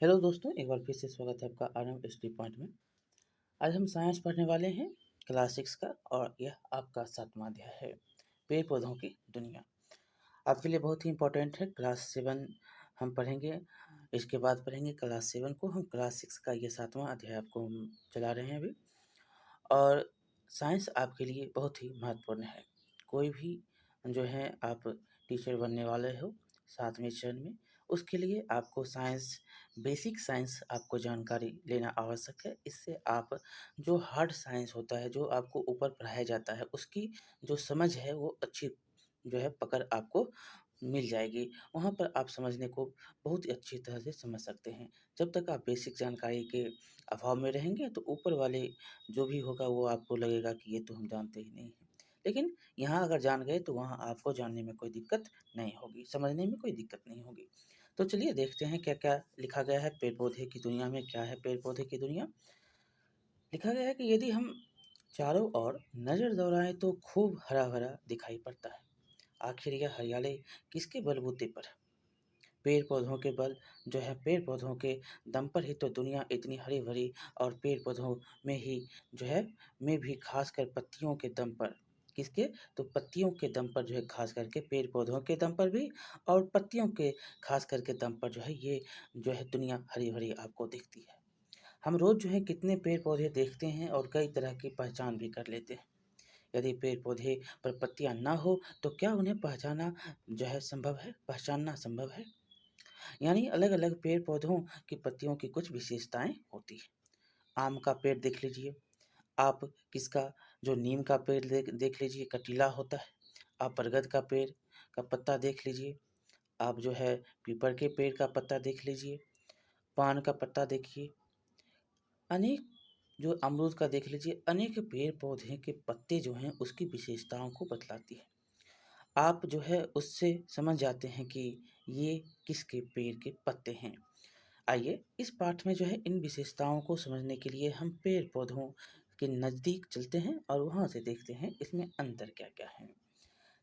Hello दोस्तों, एक बार फिर से स्वागत है आपका आरएम स्टडी पॉइंट में। आज हम साइंस पढ़ने वाले हैं क्लास 6 का, और यह आपका 7वां अध्याय है, पेड़ पौधों की दुनिया। आपके लिए बहुत ही इम्पोर्टेंट है। क्लास 7 हम पढ़ेंगे, इसके बाद पढ़ेंगे क्लास 7 को। हम क्लास 6 का ये 7वां अध्याय आपको हम चला रहे हैं अभी। और साइंस आपके लिए बहुत ही महत्वपूर्ण है। कोई भी जो है आप टीचर बनने वाले हो 7वें चरण में, उसके लिए आपको साइंस, बेसिक साइंस आपको जानकारी लेना आवश्यक है। इससे आप जो हार्ड साइंस होता है, जो आपको ऊपर पढ़ाया जाता है, उसकी जो समझ है वो अच्छी जो है पकड़ आपको मिल जाएगी। वहाँ पर आप समझने को बहुत ही अच्छी तरह से समझ सकते हैं। जब तक आप बेसिक जानकारी के अभाव में रहेंगे तो ऊपर वाले जो भी होगा वो आपको लगेगा कि ये तो हम जानते ही नहीं हैं। लेकिन यहाँ अगर जान गए तो वहाँ आपको जानने में कोई दिक्कत नहीं होगी, समझने में कोई दिक्कत नहीं होगी। तो चलिए देखते हैं क्या-क्या लिखा गया है पेड़-पौधे की दुनिया में। क्या है पेड़-पौधे की दुनिया? लिखा गया है कि यदि हम चारों ओर नज़र दौड़ाएँ तो खूब हरा-भरा दिखाई पड़ता है। आखिर यह हरियाली किसके बलबूते पर है? पेड़-पौधों के बल जो है, पेड़-पौधों के दम पर ही तो दुनिया इतनी हरी-भरी, और पेड़-पौधों में ही जो है में भी ख़ासकर पत्तियों के दम पर। किसके? तो पत्तियों के दम पर जो है, ख़ास करके पेड़-पौधों के दम पर भी, और पत्तियों के ख़ास करके दम पर जो है ये जो है दुनिया हरी-भरी आपको दिखती है। हम रोज़ जो है कितने पेड़-पौधे देखते हैं और कई तरह की पहचान भी कर लेते हैं। यदि पेड़-पौधे पर पत्तियाँ ना हो तो क्या उन्हें पहचाना जो है संभव है? पहचानना संभव है? यानी अलग-अलग पेड़-पौधों की पत्तियों की कुछ विशेषताएँ होती हैं। आम का पेड़ देख लीजिए, आप किसका जो नीम का पेड़ देख देख लीजिए, कटीला होता है। आप बरगद का पेड़ का पत्ता देख लीजिए, आप जो है पीपल के पेड़ का पत्ता देख लीजिए, पान का पत्ता देखिए, अनेक जो अमरूद का देख लीजिए, अनेक पेड़-पौधे के पत्ते जो हैं उसकी विशेषताओं को बतलाती है। आप जो है उससे समझ जाते हैं कि ये किसके पेड़ के पत्ते हैं। आइए इस पाठ में जो है इन विशेषताओं को समझने के लिए हम पेड़-पौधों के नज़दीक चलते हैं और वहाँ से देखते हैं इसमें अंतर क्या-क्या है।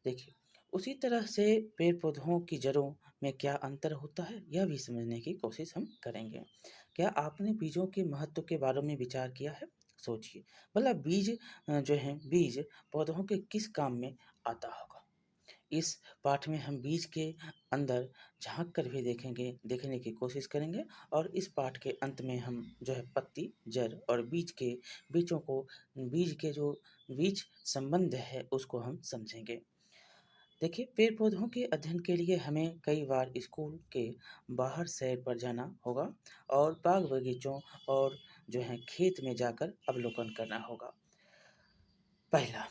देखिए, उसी तरह से पेड़-पौधों की जड़ों में क्या अंतर होता है, यह भी समझने की कोशिश हम करेंगे। क्या आपने बीजों के महत्व के बारे में विचार किया है? सोचिए, भला बीज जो है बीज पौधों के किस काम में आता होगा? इस पाठ में हम बीज के अंदर झाँक कर भी देखने की कोशिश करेंगे, और इस पाठ के अंत में हम जो है पत्ती, जड़ और बीज के जो बीज संबंध है उसको हम समझेंगे। देखिए, पेड़-पौधों के अध्ययन के लिए हमें कई बार स्कूल के बाहर सैर पर जाना होगा, और बाग-बगीचों और जो है खेत में जाकर अवलोकन करना होगा। पहला,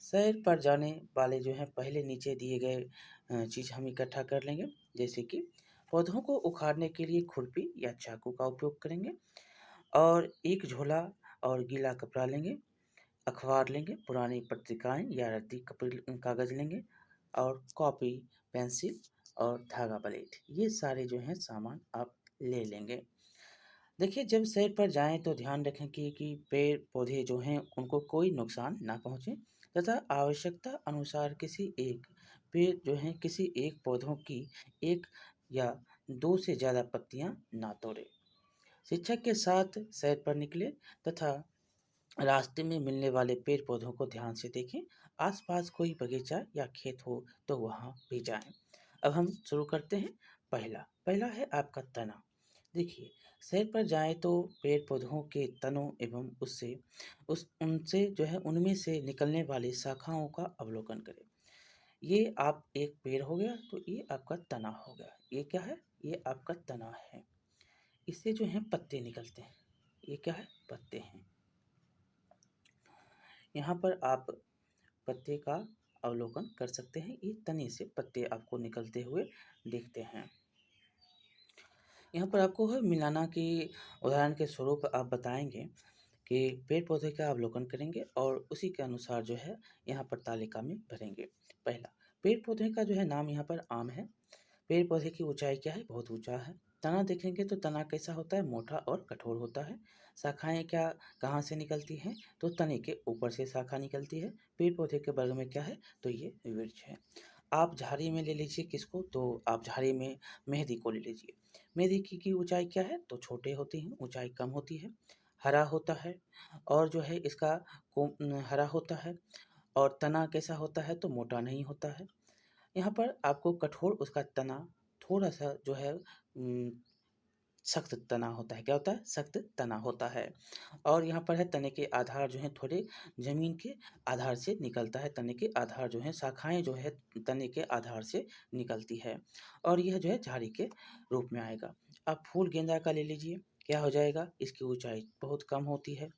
सैर पर जाने वाले जो हैं पहले नीचे दिए गए चीज़ हम इकट्ठा कर लेंगे। जैसे कि पौधों को उखाड़ने के लिए खुरपी या चाकू का उपयोग करेंगे, और एक झोला और गीला कपड़ा लेंगे, अखबार लेंगे, पुरानी पत्रिकाएँ या रद्दी कागज़ लेंगे, और कॉपी, पेंसिल और धागा ब्लेड, ये सारे जो हैं सामान आप ले लेंगे। देखिए, जब सैर पर जाएँ तो ध्यान रखें कि पेड़-पौधे जो हैं उनको कोई नुकसान ना पहुँचे, तथा आवश्यकता अनुसार किसी एक पौधों की 1 या 2 से ज़्यादा पत्तियाँ ना तोड़ें। शिक्षक के साथ सैर पर निकलें, तथा रास्ते में मिलने वाले पेड़-पौधों को ध्यान से देखें। आस-पास कोई बगीचा या खेत हो तो वहाँ भी जाएँ। अब हम शुरू करते हैं। पहला है आपका तना। देखिए, सैर पर जाएँ तो पेड़-पौधों के तनों एवं उनसे जो है उनमें से निकलने वाली शाखाओं का अवलोकन करें। ये आप एक पेड़ हो गया तो ये आपका तना हो गया। ये क्या है? ये आपका तना है। इससे जो है पत्ते निकलते हैं। ये क्या है? पत्ते हैं। यहाँ पर आप पत्ते का अवलोकन कर सकते हैं। ये तने से पत्ते आपको निकलते हुए दिखते हैं। यहाँ पर आपको है मिलाना की उदाहरण के स्वरूप आप बताएँगे कि पेड़-पौधे का अवलोकन करेंगे, और उसी के अनुसार जो है यहाँ पर तालिका में भरेंगे। पहला, पेड़-पौधे का जो है नाम यहाँ पर आम है। पेड़-पौधे की ऊँचाई क्या है? बहुत ऊँचा है। तना देखेंगे तो तना कैसा होता है? मोटा और कठोर होता है। शाखाएँ क्या कहाँ से निकलती हैं? तो तने के ऊपर से शाखा निकलती है। पेड़-पौधे के वर्ग में क्या है? तो ये वृक्ष है। आप झाड़ी में ले लीजिए किसको? तो आप झाड़ी में मेहंदी को ले लीजिए। मेथी की ऊंचाई क्या है, तो छोटे होती हैं, ऊंचाई कम होती है। हरा होता है और जो है इसका हरा होता है और तना कैसा होता है, तो मोटा नहीं होता है। यहाँ पर आपको कठोर उसका तना थोड़ा सा जो है सख्त तना होता है। क्या होता है, सख्त तना होता है। और यहाँ पर है तने के आधार जो है थोड़े जमीन के आधार से निकलता है। तने के आधार जो है शाखाएं जो है तने के आधार से निकलती है और यह जो है झाड़ी के रूप में आएगा। अब फूल गेंदा का ले लीजिए, क्या हो जाएगा, इसकी ऊंचाई बहुत कम होती है,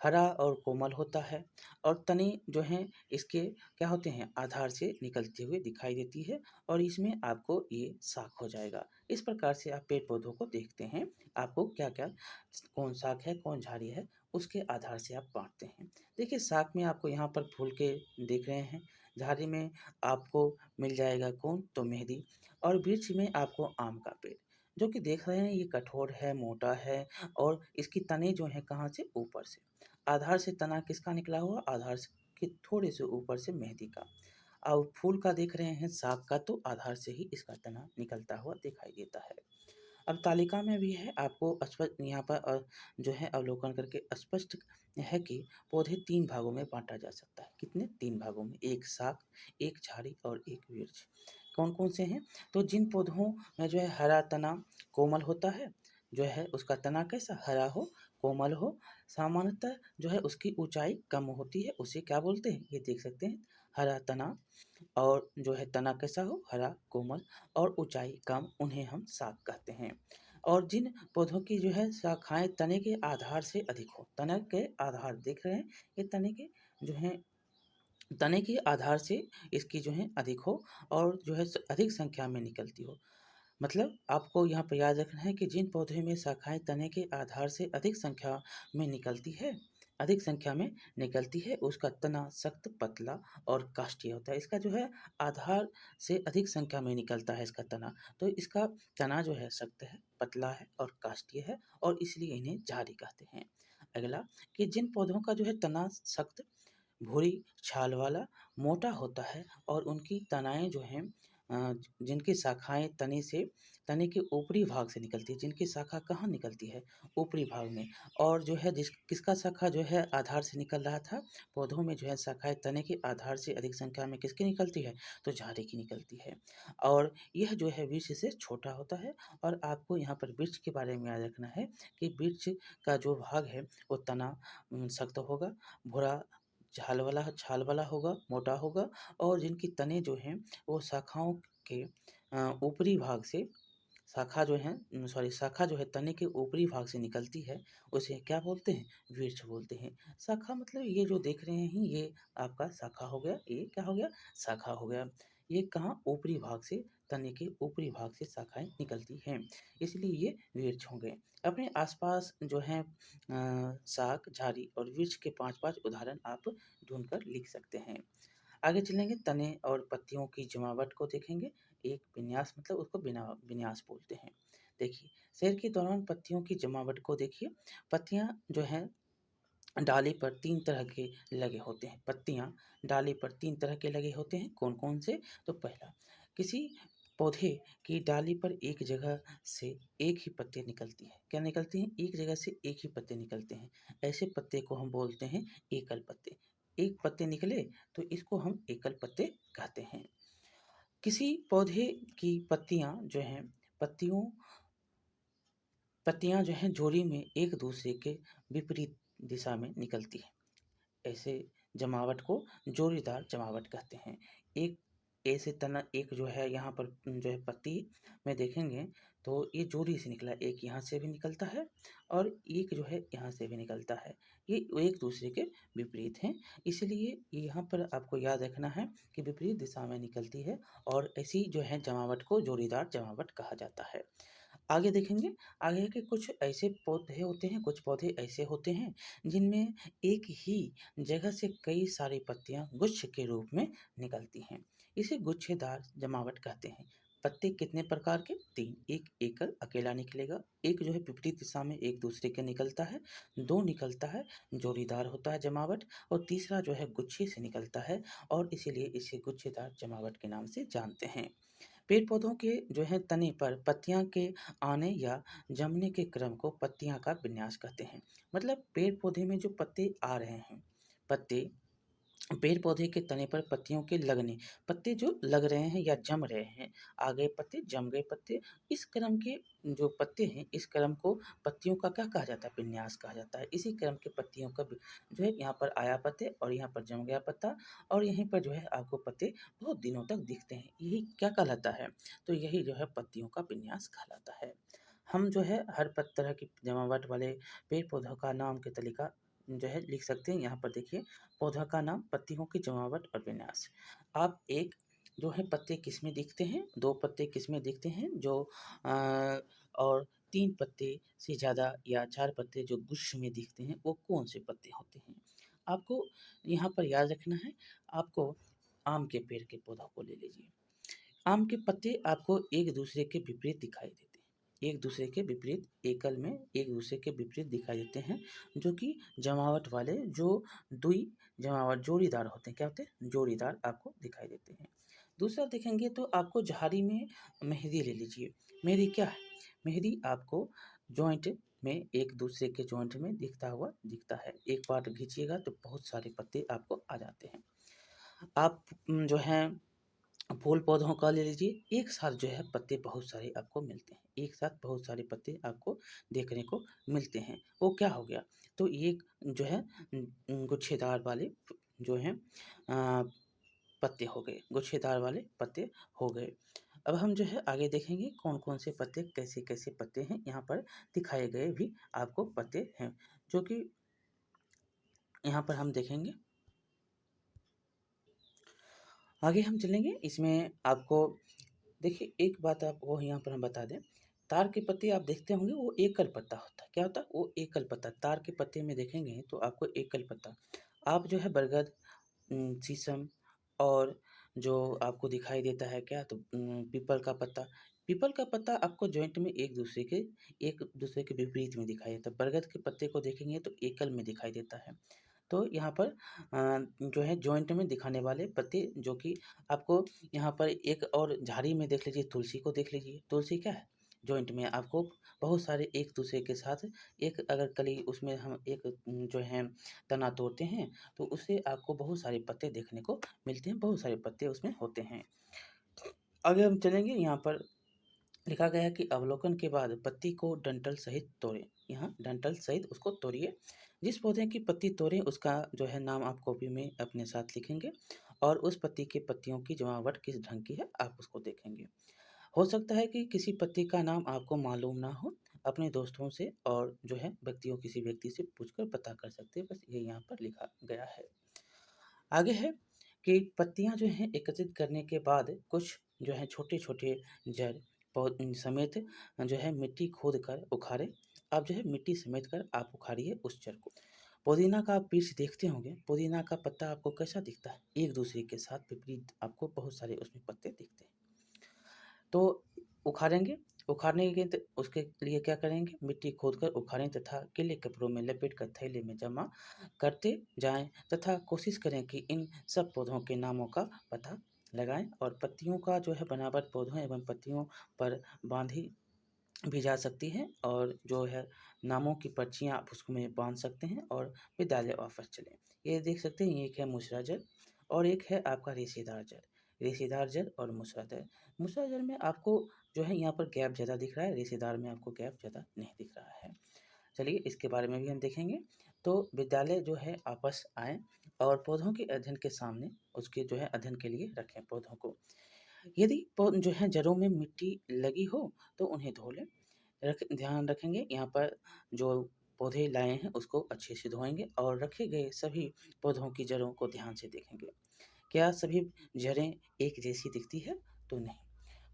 हरा और कोमल होता है और तने जो हैं इसके क्या होते हैं, आधार से निकलते हुए दिखाई देती है और इसमें आपको ये शाख हो जाएगा। इस प्रकार से आप पेड़ पौधों को देखते हैं, आपको क्या क्या कौन शाख है कौन झाड़ी है उसके आधार से आप बांटते हैं। देखिए शाख में आपको यहाँ पर फूल के देख रहे हैं, झाड़ी में आपको मिल जाएगा कौन, तो मेहंदी, और वृक्ष में आपको आम का पेड़ जो कि देख रहे हैं ये कठोर है, मोटा है और इसकी तने जो है कहाँ से, ऊपर से। आधार से तना किसका निकला हुआ, आधार से के थोड़े से ऊपर से मेहंदी का। और फूल का देख रहे हैं शाख का, तो आधार से ही इसका तना निकलता हुआ दिखाई देता है। अब तालिका में भी है आपको स्पष्ट यहाँ पर जो है अवलोकन करके स्पष्ट है कि पौधे 3 भागों में बांटा जा सकता है। कितने, 3 भागों में, एक शाख, एक झाड़ी और एक वृक्ष। कौन कौन से हैं, तो जिन पौधों में जो है हरा तना कोमल होता है, जो है उसका तना कैसा, हरा हो, कोमल हो, सामान्यतः जो है उसकी ऊंचाई कम होती है, उसे क्या बोलते हैं, ये देख सकते हैं, हरा तना, और जो है तना कैसा हो, हरा कोमल और ऊंचाई कम, उन्हें हम शाख कहते हैं। और जिन पौधों की जो है शाखाएं तने के आधार से अधिक हो, तने के आधार देख रहे हैं, ये तने के जो है तने के आधार से इसकी जो है अधिक हो और जो है अधिक संख्या में निकलती हो। मतलब आपको यहाँ पर याद रखना है कि जिन पौधे में शाखाएं तने के आधार से अधिक संख्या में निकलती है, अधिक संख्या में निकलती है, उसका तना सख्त, पतला और काष्ठीय होता है। इसका जो है आधार से अधिक संख्या में निकलता है इसका तना, तो इसका तना जो है सख्त है, पतला है और काष्ठीय है और इसलिए इन्हें झाड़ी कहते हैं। अगला, कि जिन पौधों का जो है तना सख्त, भूरी छाल वाला, मोटा होता है और उनकी तनाएँ जो हैं जिनकी शाखाएँ तने के ऊपरी भाग से निकलती है, जिनकी शाखा कहाँ निकलती है, ऊपरी भाग में, और जो है किसका शाखा जो है आधार से निकल रहा था, पौधों में जो है शाखाएँ तने के आधार से अधिक संख्या में किसकी निकलती है, तो झाड़ी की निकलती है। और यह जो है वृक्ष से छोटा होता है। और आपको यहाँ पर वृक्ष के बारे में याद रखना है कि वृक्ष का जो भाग है वो तना सख्त होगा, भूरा छाल वाला होगा, मोटा होगा और जिनकी तने जो हैं वो शाखाओं के ऊपरी भाग से, शाखा जो है तने के ऊपरी भाग से निकलती है, उसे क्या बोलते हैं, वृक्ष बोलते हैं। शाखा मतलब ये जो देख रहे हैं ये आपका शाखा हो गया, ये क्या हो गया, शाखा हो गया। ये कहाँ, ऊपरी भाग से, तने के ऊपरी भाग से शाखाएं निकलती हैं, इसलिए ये वृक्ष हो गए। अपने आसपास जो है शाख, झाड़ी और वृक्ष के 5-5 उदाहरण आप ढूंढकर लिख सकते हैं। आगे चलेंगे, तने और पत्तियों की जमावट को देखेंगे। एक विन्यास, मतलब उसको विन्यास बोलते हैं। देखिए, शैर के दौरान पत्तियों की जमावट को देखिए। पत्तियां जो हैं डाली पर 3 तरह के लगे होते हैं। पत्तियां डाली पर 3 तरह के लगे होते हैं। कौन कौन से, तो पहला, किसी पौधे की डाली पर एक जगह से एक ही पत्ते निकलती है। क्या निकलती हैं, एक जगह से एक ही पत्ते निकलते हैं। ऐसे पत्ते को हम बोलते हैं एकल पत्ते। एक पत्ते निकले तो इसको हम एकल पत्ते कहते हैं। किसी पौधे की पत्तियों पत्तियां जो हैं जोड़ी में एक दूसरे के विपरीत दिशा में निकलती है। ऐसे जमावट को जोड़ीदार जमावट कहते हैं। एक ऐसे तना, एक जो है यहाँ पर जो है पत्ती में देखेंगे तो ये जोड़ी से निकला, एक यहाँ से भी निकलता है और एक जो है यहाँ से भी निकलता है। ये एक दूसरे के विपरीत हैं, इसलिए यहाँ पर आपको याद रखना है कि विपरीत दिशा में निकलती है और ऐसी जो है जमावट को जोड़ीदार जमावट कहा जाता है। आगे देखेंगे, आगे के कुछ ऐसे पौधे होते हैं, कुछ पौधे ऐसे होते हैं जिनमें एक ही जगह से कई सारी पत्तियां गुच्छ के रूप में निकलती हैं। इसे गुच्छेदार जमावट कहते हैं। पत्ते कितने प्रकार के, 3। एक एकल अकेला निकलेगा, एक जो है विपरीत दिशा में एक दूसरे के निकलता है, 2 निकलता है जोड़ीदार होता है जमावट, और तीसरा जो है गुच्छे से निकलता है और इसीलिए इसे गुच्छेदार जमावट के नाम से जानते हैं। पेड़ पौधों के जो है तने पर पत्तियां के आने या जमने के क्रम को पत्तियां का विन्यास कहते हैं। मतलब पेड़ पौधे में जो पत्ते आ रहे हैं, पत्ते पेड़ पौधे के तने पर पत्तियों के लगने, पत्ते जो लग रहे हैं या जम रहे हैं, आ गए पत्ते, जम गए पत्ते, इस क्रम के जो पत्ते हैं, इस क्रम को पत्तियों का क्या कहा जाता है? विन्यास कहा जाता है। इसी क्रम के पत्तियों का जो है यहाँ पर आया पत्ते और यहाँ पर जम गया पत्ता और यहीं पर जो है आपको पत्ते बहुत दिनों तक दिखते हैं। यही क्या कहलाता है? तो यही जो है पत्तियों का विन्यास कहलाता है। हम जो है हर तरह की जमावट वाले पेड़ पौधों का नाम की तालिका जो है लिख सकते हैं। यहाँ पर देखिए, पौधा का नाम, पत्तियों की जमावट और विन्यास। आप एक जो है पत्ते किसमें दिखते हैं, 2 पत्ते किसमें दिखते हैं जो और 3 पत्ते से ज़्यादा या 4 पत्ते जो गुच्छ में दिखते हैं, वो कौन से पत्ते होते हैं? आपको यहाँ पर याद रखना है, आपको आम के पेड़ के पौधा को ले लीजिए। आम के पत्ते आपको एक दूसरे के विपरीत दिखाई देते हैं, एक दूसरे के विपरीत, एकल में एक दूसरे के विपरीत दिखाई देते हैं, जो कि जमावट वाले, जो दुई जमावट जोड़ीदार होते हैं। क्या होते हैं? जोड़ीदार आपको दिखाई देते हैं। दूसरा देखेंगे तो आपको झाड़ी में मेहंदी ले लीजिए। मेहंदी क्या है? मेहंदी आपको जॉइंट में, एक दूसरे के जॉइंट में दिखता हुआ दिखता है। एक बार खींचिएगा तो बहुत सारे पत्ते आपको आ जाते हैं। आप जो है फूल पौधों का ले लीजिए, एक साथ जो है पत्ते बहुत सारे आपको मिलते हैं, एक साथ बहुत सारे पत्ते आपको देखने को मिलते हैं। वो क्या हो गया? तो ये जो है गुच्छेदार वाले जो हैं पत्ते हो गए, गुच्छेदार वाले पत्ते हो गए। अब हम जो है आगे देखेंगे कौन-कौन से पत्ते, कैसे-कैसे पत्ते हैं, यहाँ पर दिखाए गए भी आपको पत्ते हैं, जो कि यहाँ पर हम देखेंगे। आगे हम चलेंगे, इसमें आपको देखिए एक बात आपको यहाँ पर हम बता दें, तार के पत्ते आप देखते होंगे वो एकल पत्ता होता है। क्या होता है? वो एकल पत्ता। तार के पत्ते में देखेंगे तो आपको एकल पत्ता। आप जो है बरगद, शीशम और जो आपको दिखाई देता है क्या, तो पीपल का पत्ता। पीपल का पत्ता आपको जॉइंट में एक दूसरे के विपरीत में दिखाई देता है। बरगद के पत्ते को देखेंगे तो एकल में दिखाई देता है। तो यहाँ पर जो है जॉइंट में दिखाने वाले पत्ते, जो कि आपको यहाँ पर एक और झाड़ी में देख लीजिए, तुलसी को देख लीजिए। तुलसी क्या है? जॉइंट में आपको बहुत सारे एक दूसरे के साथ, एक अगर कली उसमें हम एक जो है तना तोड़ते हैं तो उससे आपको बहुत सारे पत्ते देखने को मिलते हैं, बहुत सारे पत्ते उसमें होते हैं। आगे हम चलेंगे, यहाँ पर लिखा गया है कि अवलोकन के बाद पत्ती को डंठल सहित तोड़ें। यहाँ डंठल सहित उसको तोड़िए। जिस पौधे की पत्ती तोड़ें उसका जो है नाम आप कॉपी में अपने साथ लिखेंगे और उस पत्ती की पत्तियों की जमावट किस ढंग की है आप उसको देखेंगे। हो सकता है कि किसी पत्ती का नाम आपको मालूम ना हो, अपने दोस्तों से और जो है व्यक्तियों, किसी व्यक्ति से पूछकर पता कर सकते हैं। बस ये यहाँ पर लिखा गया है। आगे है कि पत्तियाँ जो हैं एकत्रित करने के बाद कुछ जो है छोटे-छोटे जड़ समेत जो है मिट्टी खोद कर उखाड़े। आप जो है मिट्टी समेत कर आप उखाड़िए उस जड़ को। पुदीना का आप वृक्ष देखते होंगे, पुदीना का पत्ता आपको कैसा दिखता है? एक दूसरे के साथ विपरीत आपको बहुत सारे उसमें पत्ते दिखते हैं। तो उखाड़ेंगे, उखाड़ने के उसके लिए क्या करेंगे? मिट्टी खोदकर उखाड़ें तथा गीले कपड़ों में लपेटकर थैले में जमा करते जाएँ तथा कोशिश करें कि इन सब पौधों के नामों का पता लगाएँ और पत्तियों का जो है बनावट पौधों एवं पत्तियों पर बाँधी भी जा सकती है और जो है नामों की पर्चियाँ आप उसमें बाँध सकते हैं और विद्यालय वापस चलें। ये देख सकते हैं, एक है मूसरा जल और एक है आपका रेशेदार जल। रेशेदार जल और मूसरा जल। मूसरा जल में आपको जो है यहाँ पर गैप ज़्यादा दिख रहा है, रेशेदार में आपको गैप ज़्यादा नहीं दिख रहा है। चलिए इसके बारे में भी हम देखेंगे। तो विद्यालय जो है आपस आएँ और पौधों के अध्ययन के सामने उसके जो है अध्ययन के लिए रखें पौधों को। यदि जो है जड़ों में मिट्टी लगी हो तो उन्हें धो लें। ध्यान रखेंगे यहाँ पर जो पौधे लाए हैं उसको अच्छे से धोएँगे और रखे गए सभी पौधों की जड़ों को ध्यान से देखेंगे। क्या सभी जड़ें एक जैसी दिखती है? तो नहीं।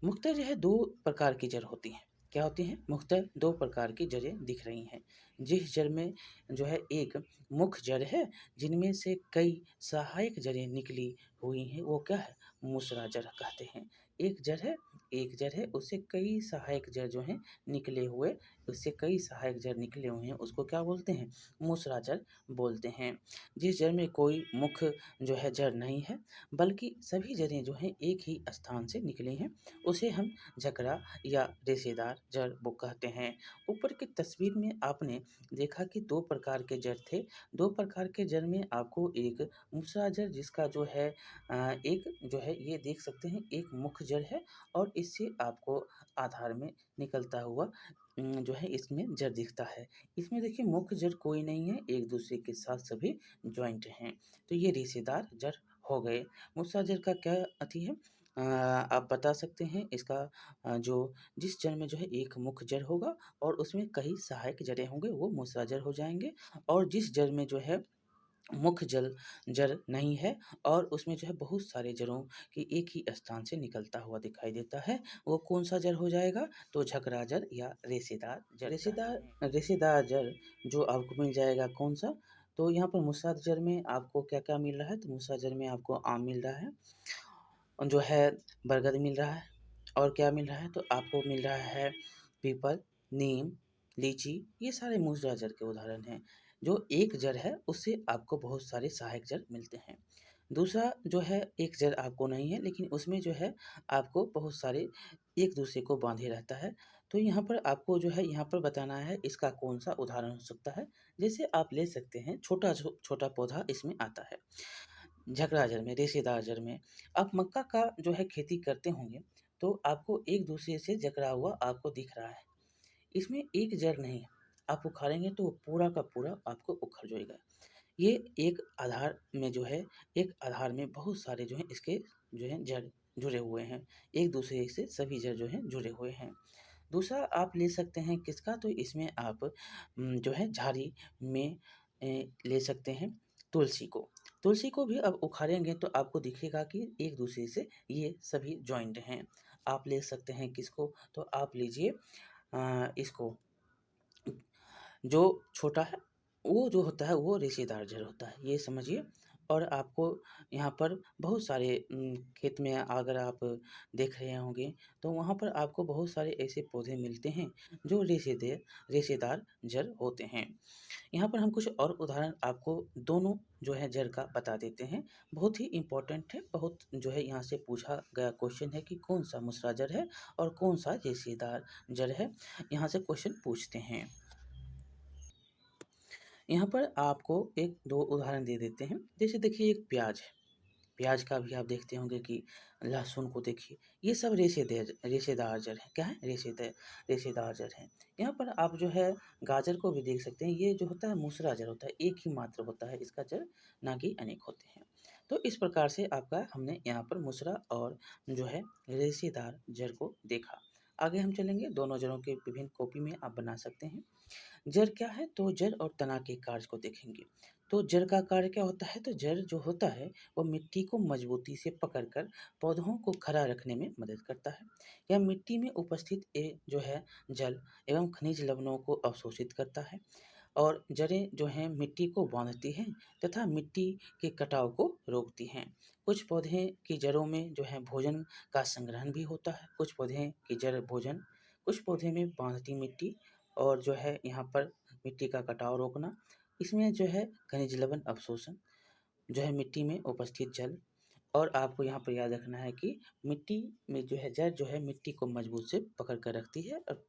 मुख्यतः जो है 2 प्रकार की जड़ होती हैं। क्या होती हैं? मुख्यतः 2 प्रकार की जड़ें दिख रही हैं। जिस जड़ में जो है एक मुख्य जड़ है, जिनमें से कई सहायक जड़ें निकली हुई हैं, वो क्या है? मूसरा जड़ कहते हैं। एक जड़ है, उससे कई सहायक जड़ जो हैं निकले हुए उससे कई सहायक जड़ निकले हुए हैं उसको क्या बोलते हैं? मूसरा जड़ बोलते हैं। जिस जड़ में कोई मुख्य जो है जड़ नहीं है बल्कि सभी जड़ें जो हैं एक ही स्थान से निकली हैं उसे हम झकरा या रेशेदार जड़ वो कहते हैं। ऊपर की तस्वीर में आपने देखा कि 2 प्रकार के जड़ थे। 2 प्रकार के जड़ में आपको एक मूसरा जड़ जिसका जो है एक जो है ये देख सकते हैं एक मुख्य जड़ है और इससे आपको आधार में निकलता हुआ जो है इसमें जड़ दिखता है। इसमें देखिए मुख्य जड़ कोई नहीं है, एक दूसरे के साथ सभी जॉइंट हैं। तो ये रेशेदार जड़ हो गए। मूसरा जड़ का क्या अति है? आप बता सकते हैं इसका जो जिस जड़ में जो है एक मुख्य जड़ होगा और उसमें कई सहायक जड़ें होंगे वो मूसरा जड़ हो जाएँगे और जिस जड़ में जो है मुख्य जड़ नहीं है और उसमें जो है बहुत सारे जड़ों की एक ही स्थान से निकलता हुआ दिखाई देता है, वो कौन-सा जड़ हो जाएगा? तो झकरा जड़ या रेशेदार जड़ रेशेदार जड़ जो आपको मिल जाएगा कौन-सा? तो यहाँ पर मूसरा जड़ में आपको क्या-क्या मिल रहा है? तो मूसरा जड़ में आपको आम मिल रहा है, जो है बरगद मिल रहा है और क्या मिल रहा है? तो आपको मिल रहा है पीपल, नीम, लीची ये सारे मूसला जड़ के उदाहरण हैं। जो एक जड़ है उससे आपको बहुत सारे सहायक जड़ मिलते हैं। दूसरा जो है एक जड़ आपको नहीं है लेकिन उसमें जो है आपको बहुत सारे एक दूसरे को बाँधे रहता है। तो यहाँ पर आपको जो है यहाँ पर बताना है इसका कौन-सा उदाहरण हो सकता है। जैसे आप ले सकते हैं छोटा पौधा इसमें आता है। झकड़ा जड़ में, रेशेदार जड़ में। आप मक्का का जो है खेती करते होंगे, तो आपको एक दूसरे से जकड़ा हुआ आपको दिख रहा है। इसमें एक जड़ नहीं है, आप उखाड़ेंगे तो वो पूरा का पूरा आपको उखड़ जाएगा। ये एक आधार में जो है एक आधार में बहुत सारे जो हैं इसके जो हैं जड़ जुड़े हुए हैं। एक दूसरे से सभी जड़ जो हैं जुड़े हुए हैं। दूसरा आप ले सकते हैं किसका तो इसमें आप जो है झाड़ी में ले सकते हैं तुलसी को। तुलसी को भी अब उखाड़ेंगे तो आपको दिखेगा कि एक दूसरे से ये सभी जॉइंट हैं। आप ले सकते हैं किसको तो आप लीजिए इसको जो छोटा है वो जो होता है वो रेशेदार जड़ होता है, ये समझिए। और आपको यहाँ पर बहुत सारे खेत में अगर आप देख रहे होंगे तो वहाँ पर आपको बहुत सारे ऐसे पौधे मिलते हैं जो रेशेदार जड़ होते हैं। यहाँ पर हम कुछ और उदाहरण आपको दोनों जो है जड़ का बता देते हैं। बहुत ही इम्पोर्टेंट है, बहुत जो है यहाँ से पूछा गया क्वेश्चन है कि कौन-सा मूसरा जड़ है और कौन-सा रेशेदार जड़ है, यहाँ से क्वेश्चन पूछते हैं। यहाँ पर आपको 1-2 उदाहरण दे देते हैं। जैसे देखिए एक प्याज है, प्याज का भी आप देखते होंगे कि लहसुन को देखिए, ये सब रेशेदार जड़ है। क्या है? रेशेदार जड़ है। यहाँ पर आप जो है गाजर को भी देख सकते हैं, ये जो होता है मूसरा जड़ होता है, एक ही मात्र होता है इसका जड़, ना कि अनेक होते हैं। तो इस प्रकार से आपका हमने यहाँ पर मूसरा और जो है रेशेदार जड़ को देखा। आगे हम चलेंगे, दोनों जड़ों के विभिन्न कॉपी में आप बना सकते हैं। जड़ क्या है? तो जड़ और तना के कार्य को देखेंगे। तो जड़ का कार्य क्या होता है? तो जड़ जो होता है वो मिट्टी को मजबूती से पकड़कर पौधों को खड़ा रखने में मदद करता है। यह मिट्टी में उपस्थित जो है जल एवं खनिज लवणों को अवशोषित करता है और जड़ें जो हैं मिट्टी को बांधती हैं तथा मिट्टी के कटाव को रोकती हैं। कुछ पौधे की जड़ों में जो है भोजन का संग्रहण भी होता है। कुछ पौधे में बांधती मिट्टी और जो है यहाँ पर मिट्टी का कटाव रोकना। इसमें जो है खनिज लवण अवशोषण, जो है मिट्टी में उपस्थित जल और आपको यहाँ पर याद रखना है कि मिट्टी में जो है जड़ जो है मिट्टी को मजबूत से पकड़ कर रखती है और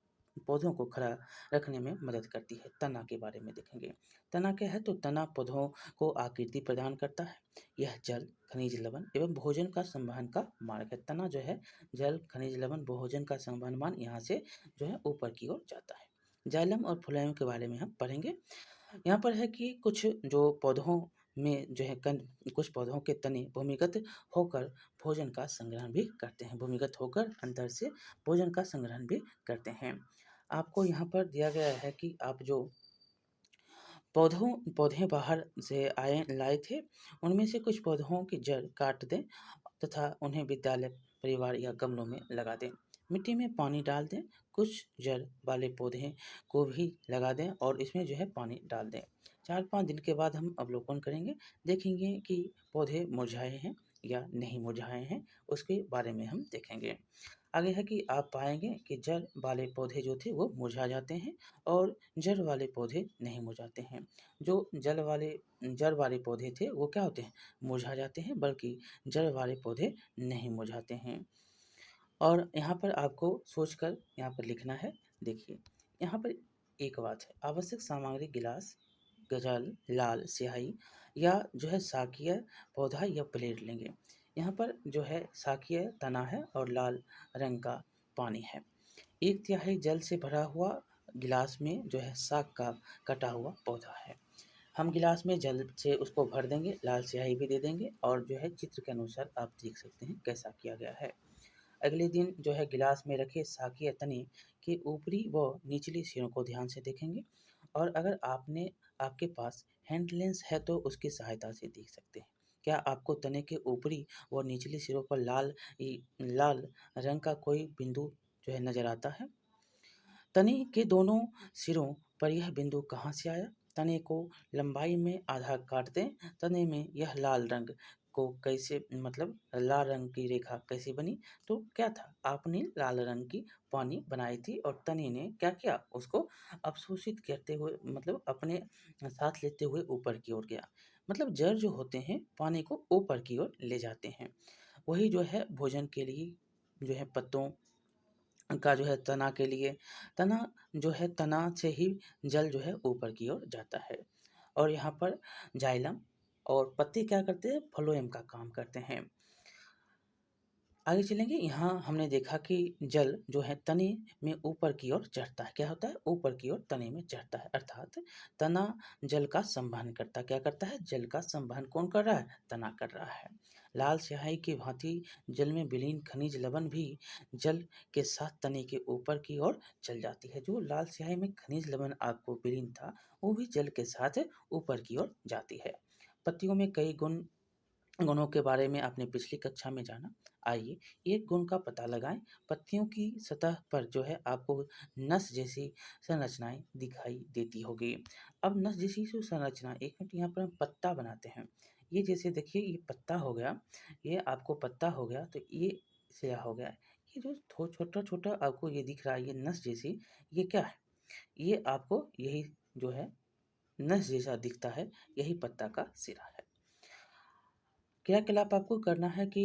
पौधों को खड़ा रखने में मदद करती है। तना के बारे में देखेंगे। तना क्या है? तो तना पौधों को आकृति प्रदान करता है। यह जल, खनिज लवण एवं भोजन का संवहन का मार्ग है। तना जो है जल, खनिज लवण, भोजन का संवहन यहाँ से जो है ऊपर की ओर जाता है। जाइलम और फ्लोएम के बारे में हम पढ़ेंगे। यहाँ पर है कि कुछ जो पौधों में जो है कुछ पौधों के तने भूमिगत होकर भोजन का संग्रहण भी करते हैं। भूमिगत होकर अंदर से भोजन का संग्रहण भी करते हैं। आपको यहाँ पर दिया गया है कि आप जो पौधे बाहर से लाए थे, उनमें से कुछ पौधों की जड़ काट दें तथा उन्हें विद्यालय, परिवार या गमलों में लगा दें। मिट्टी में पानी डाल दें, कुछ जड़ वाले पौधे को भी लगा दें और इसमें जो है पानी डाल दें। 4-5 दिन के बाद हम अवलोकन करेंगे, देखेंगे कि पौधे मुरझाए हैं या नहीं मुरझाए हैं, उसके बारे में हम देखेंगे। आगे है कि आप पाएंगे कि जड़ वाले पौधे जो थे वो मुरझा जाते हैं और जड़ वाले पौधे नहीं मुरझाते हैं। जो जड़ वाले पौधे थे वो क्या होते हैं, मुरझा जाते हैं, बल्कि जड़ वाले पौधे नहीं मुरझाते हैं। और यहाँ पर आपको सोचकर यहाँ पर लिखना है। देखिए यहाँ पर एक बात है, आवश्यक सामग्री गिलास, गजाल, लाल स्याही या जो है साकीय पौधा या प्लेट लेंगे। यहाँ पर जो है साकीय तना है और लाल रंग का पानी है। 1/3 जल से भरा हुआ गिलास में जो है साग का कटा हुआ पौधा है। हम गिलास में जल से उसको भर देंगे, लाल स्याही भी दे देंगे और जो है चित्र के अनुसार आप देख सकते हैं कैसा किया गया है। अगले दिन जो है गिलास में रखे साकी तने के ऊपरी व निचली सिरों को ध्यान से देखेंगे और अगर आपके पास हैंड लेंस है तो उसकी सहायता से देख सकते हैं। क्या आपको तने के ऊपरी व निचली सिरों पर लाल रंग का कोई बिंदु जो है नजर आता है? तने के दोनों सिरों पर यह बिंदु कहाँ से आया? तने को लंबाई में आधा काट दें। तने में यह लाल रंग को कैसे मतलब लाल रंग की रेखा कैसे बनी? तो क्या था, आपने लाल रंग की पानी बनाई थी और तने ने क्या किया, उसको अवशोषित करते हुए मतलब अपने साथ लेते हुए ऊपर की ओर गया। मतलब जड़ जो होते हैं पानी को ऊपर की ओर ले जाते हैं। वही जो है भोजन के लिए जो है पत्तों का जो है तना के लिए तना जो है तना से ही जल जो है ऊपर की ओर जाता है। और यहाँ पर जाइलम और पत्ते क्या करते हैं, फ्लोएम का काम करते हैं। आगे चलेंगे, यहाँ हमने देखा कि जल जो है तने में ऊपर की ओर चढ़ता है। क्या होता है, ऊपर की ओर तने में चढ़ता है, अर्थात तना जल का संवहन करता है। क्या करता है, जल का संवहन कौन कर रहा है, तना कर रहा है। लाल स्याही की भांति जल में विलीन खनिज लवण भी जल के साथ तने के ऊपर की ओर चल जाती है। जो लाल स्याही में खनिज लवण आपको विलीन था वो भी जल के साथ ऊपर की ओर जाती है। पत्तियों में कई गुणों के बारे में आपने पिछली कक्षा में जाना। आइए एक गुण का पता लगाएं। पत्तियों की सतह पर जो है आपको नस जैसी संरचनाएं दिखाई देती होगी। अब नस जैसी जो संरचना, एक मिनट, यहाँ पर हम पत्ता बनाते हैं। ये जैसे देखिए ये पत्ता हो गया, ये आपको पत्ता हो गया, तो ये सिरा हो गया। ये जो छोटा छोटा आपको ये दिख रहा है, ये नस जैसी, ये क्या है, ये आपको यही जो है नस जैसा दिखता है, यही पत्ता का सिरा है। क्रियाकलाप आपको करना है कि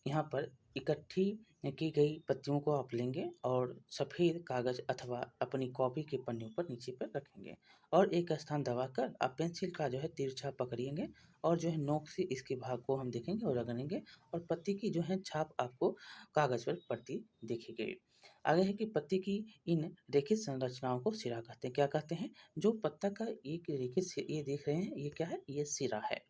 यहाँ पर इकट्ठी की गई पत्तियों को आप लेंगे और सफ़ेद कागज़ अथवा अपनी कॉपी के पन्नों पर नीचे पर रखेंगे और एक स्थान दबाकर आप पेंसिल का जो है तिरछा पकड़िएंगे और जो है नोक से इसके भाग को हम देखेंगे और रगड़ेंगे और पत्ती की जो है छाप आपको कागज़ पर पड़ती दिखेगी। आगे है कि पत्ती की इन रेखित संरचनाओं को सिरा कहते हैं। क्या कहते हैं, जो पत्ता का एक रेखित ये देख रहे हैं, ये क्या है, ये सिरा है।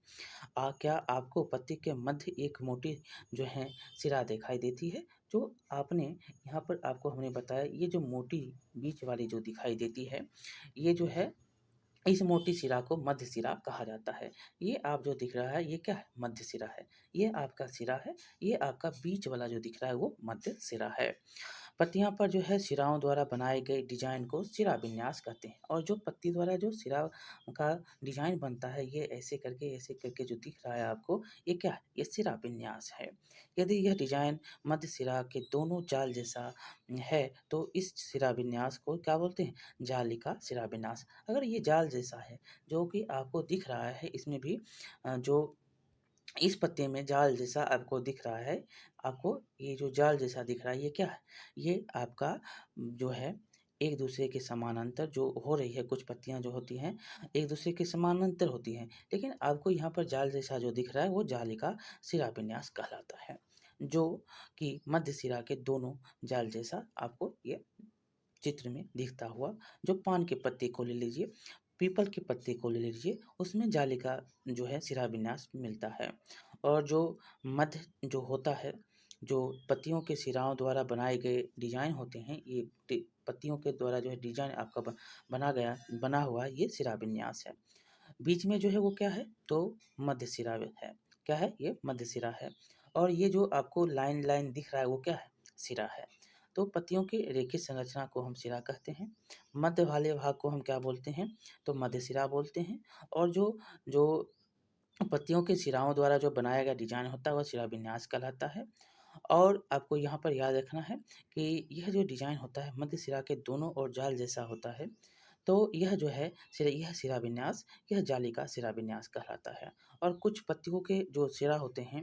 क्या आपको पत्ती के मध्य एक मोटी जो है सिरा दिखाई देती है? जो आपने यहाँ पर आपको हमने बताया, ये जो मोटी बीच वाली जो दिखाई देती है, ये जो है इस मोटी सिरा को मध्य सिरा कहा जाता है। ये आप जो दिख रहा है ये क्या है, मध्य सिरा है। ये आपका सिरा है, ये आपका बीच वाला जो दिख रहा है वो मध्य सिरा है। पत्तियां पर जो है सिराओं द्वारा बनाए गए डिजाइन को सिरा विन्यास कहते हैं और जो पत्ती द्वारा जो सिरा का डिजाइन बनता है, ये ऐसे करके जो दिख रहा है आपको, ये क्या है, ये सिरा विन्यास है। यदि यह डिजाइन मध्य सिरा के दोनों जाल जैसा है तो इस सिरा विन्यास को क्या बोलते हैं, जालिका सिरा विन्यास। अगर ये जाल जैसा है जो कि आपको दिख रहा है, इसमें भी जो इस पत्ते में जाल जैसा आपको दिख रहा है, आपको ये जो जाल जैसा दिख रहा है ये क्या है, ये आपका जो है एक दूसरे के समानांतर जो हो रही है, कुछ पत्तियां जो होती हैं एक दूसरे के समानांतर होती हैं, लेकिन आपको यहाँ पर जाल जैसा जो दिख रहा है वो जालिका सिरा विन्यास कहलाता है, जो कि मध्य सिरा के दोनों जाल जैसा आपको ये चित्र में दिखता हुआ। जो पान के पत्ते को ले लीजिए, पीपल के पत्ते को ले लीजिए, उसमें जाली का जो है सिरा विन्यास मिलता है। और जो मध्य जो होता है, जो पत्तियों के सिराओं द्वारा बनाए गए डिजाइन होते हैं, ये पत्तियों के द्वारा जो है डिजाइन आपका बना हुआ ये सिरा विन्यास है। बीच में जो है वो क्या है, तो मध्य सिरा है। क्या है, ये मध्य सिरा है। और ये जो आपको लाइन लाइन दिख रहा है वो क्या है, सिरा है। तो पत्तियों की रेखित संरचना को हम सिरा कहते हैं। मध्य वाले भाग को हम क्या बोलते हैं, तो मध्य सिरा बोलते हैं। और जो जो पत्तियों के सिराओं द्वारा जो बनाया गया डिजाइन होता है वह सिरा विन्यास कहलाता है। और आपको यहाँ पर याद रखना है कि यह जो डिज़ाइन होता है मध्य सिरा के दोनों ओर जाल जैसा होता है, तो यह जो है यह सिरा विन्यास, यह जाली का सिरा विन्यास कहलाता है। और कुछ पत्तियों के जो सिरा होते हैं,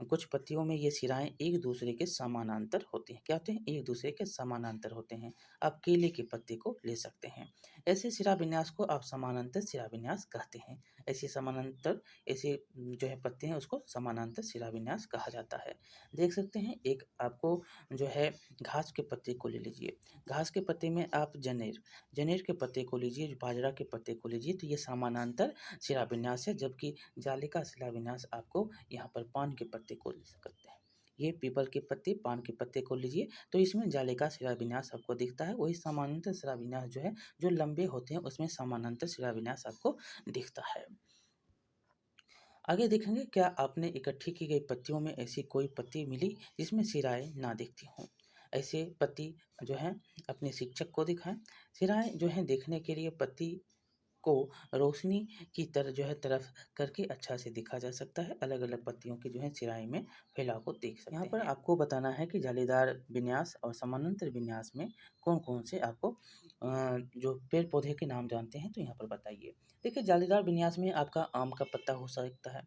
कुछ पत्तियों में ये सिराएँ एक दूसरे के समानांतर होती हैं। क्या होते हैं? एक दूसरे के समानांतर होते हैं। आप केले के पत्ते को ले सकते हैं। ऐसे सिरा विन्यास को आप समानांतर सिरा विन्यास कहते हैं। ऐसे समानांतर ऐसे जो है पत्ते हैं उसको समानांतर सिरा विन्यास कहा जाता है। देख सकते हैं एक आपको जो है घास के पत्ते को ले लीजिए। घास के पत्ते में आप जनेर के पत्ते को लीजिए, जो बाजरा के पत्ते को लीजिए, तो ये समानांतर शिलान्यास है, जबकि जाले का शिलान्यास आपको यहाँ पर पान के पत्ते को ले सकते हैं। ये पीपल के पत्ते, पान के पत्ते को लीजिए तो इसमें जाले का शिलान्यास आपको दिखता है। वही समानांतर शिलान्यास जो है, जो लंबे होते हैं उसमें समानांतर शिलान्यास आपको दिखता है। आगे देखेंगे क्या आपने इकट्ठी की गई पत्तियों में ऐसी कोई पत्ती मिली जिसमें सिराएँ ना दिखती हों? ऐसे पत्ती जो हैं अपने शिक्षक को दिखाएँ। सिराएँ जो हैं देखने के लिए पत्ती को रोशनी की तरह जो है तरफ करके अच्छा से देखा जा सकता है। अलग-अलग पत्तियों की जो है सिराई में फैलाव को देख सकते हैं। यहाँ पर आपको बताना है कि जालीदार विन्यास और समानांतर विन्यास में कौन-कौन से आपको जो पेड़-पौधे के नाम जानते हैं तो यहाँ पर बताइए। देखिए जालीदार विन्यास में आपका आम का पत्ता हो सकता है,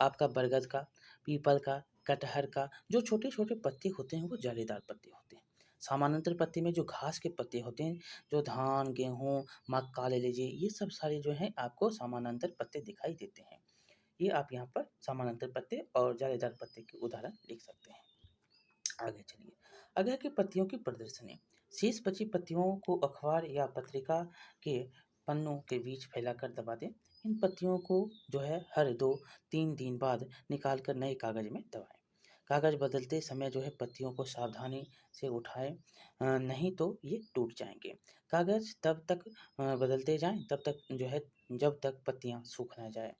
आपका बरगद का, पीपल का, कटहल का, जो छोटे-छोटे पत्ते होते हैं वो जालीदार पत्ते होते हैं। समानांतर पत्ते में जो घास के पत्ते होते हैं, जो धान, गेहूँ, मक्का ले लीजिए, ये सब सारे जो हैं आपको समानांतर पत्ते दिखाई देते हैं। ये आप यहाँ पर समानांतर पत्ते और जालीदार पत्ते के उदाहरण लिख सकते हैं। आगे चलिए, अगर की पत्तियों की प्रदर्शनी। शेष बची पत्तियों को अखबार या पत्रिका के पन्नों के बीच फैलाकर दबा दें। इन पत्तियों को जो है हर 2-3 दिन बाद निकाल कर नए कागज़ में दबाएँ। कागज़ बदलते समय जो है पत्तियों को सावधानी से उठाएँ, नहीं तो ये टूट जाएँगे। कागज़ तब तक बदलते जाएँ तब तक जो है जब तक पत्तियाँ सूख ना जाएँ।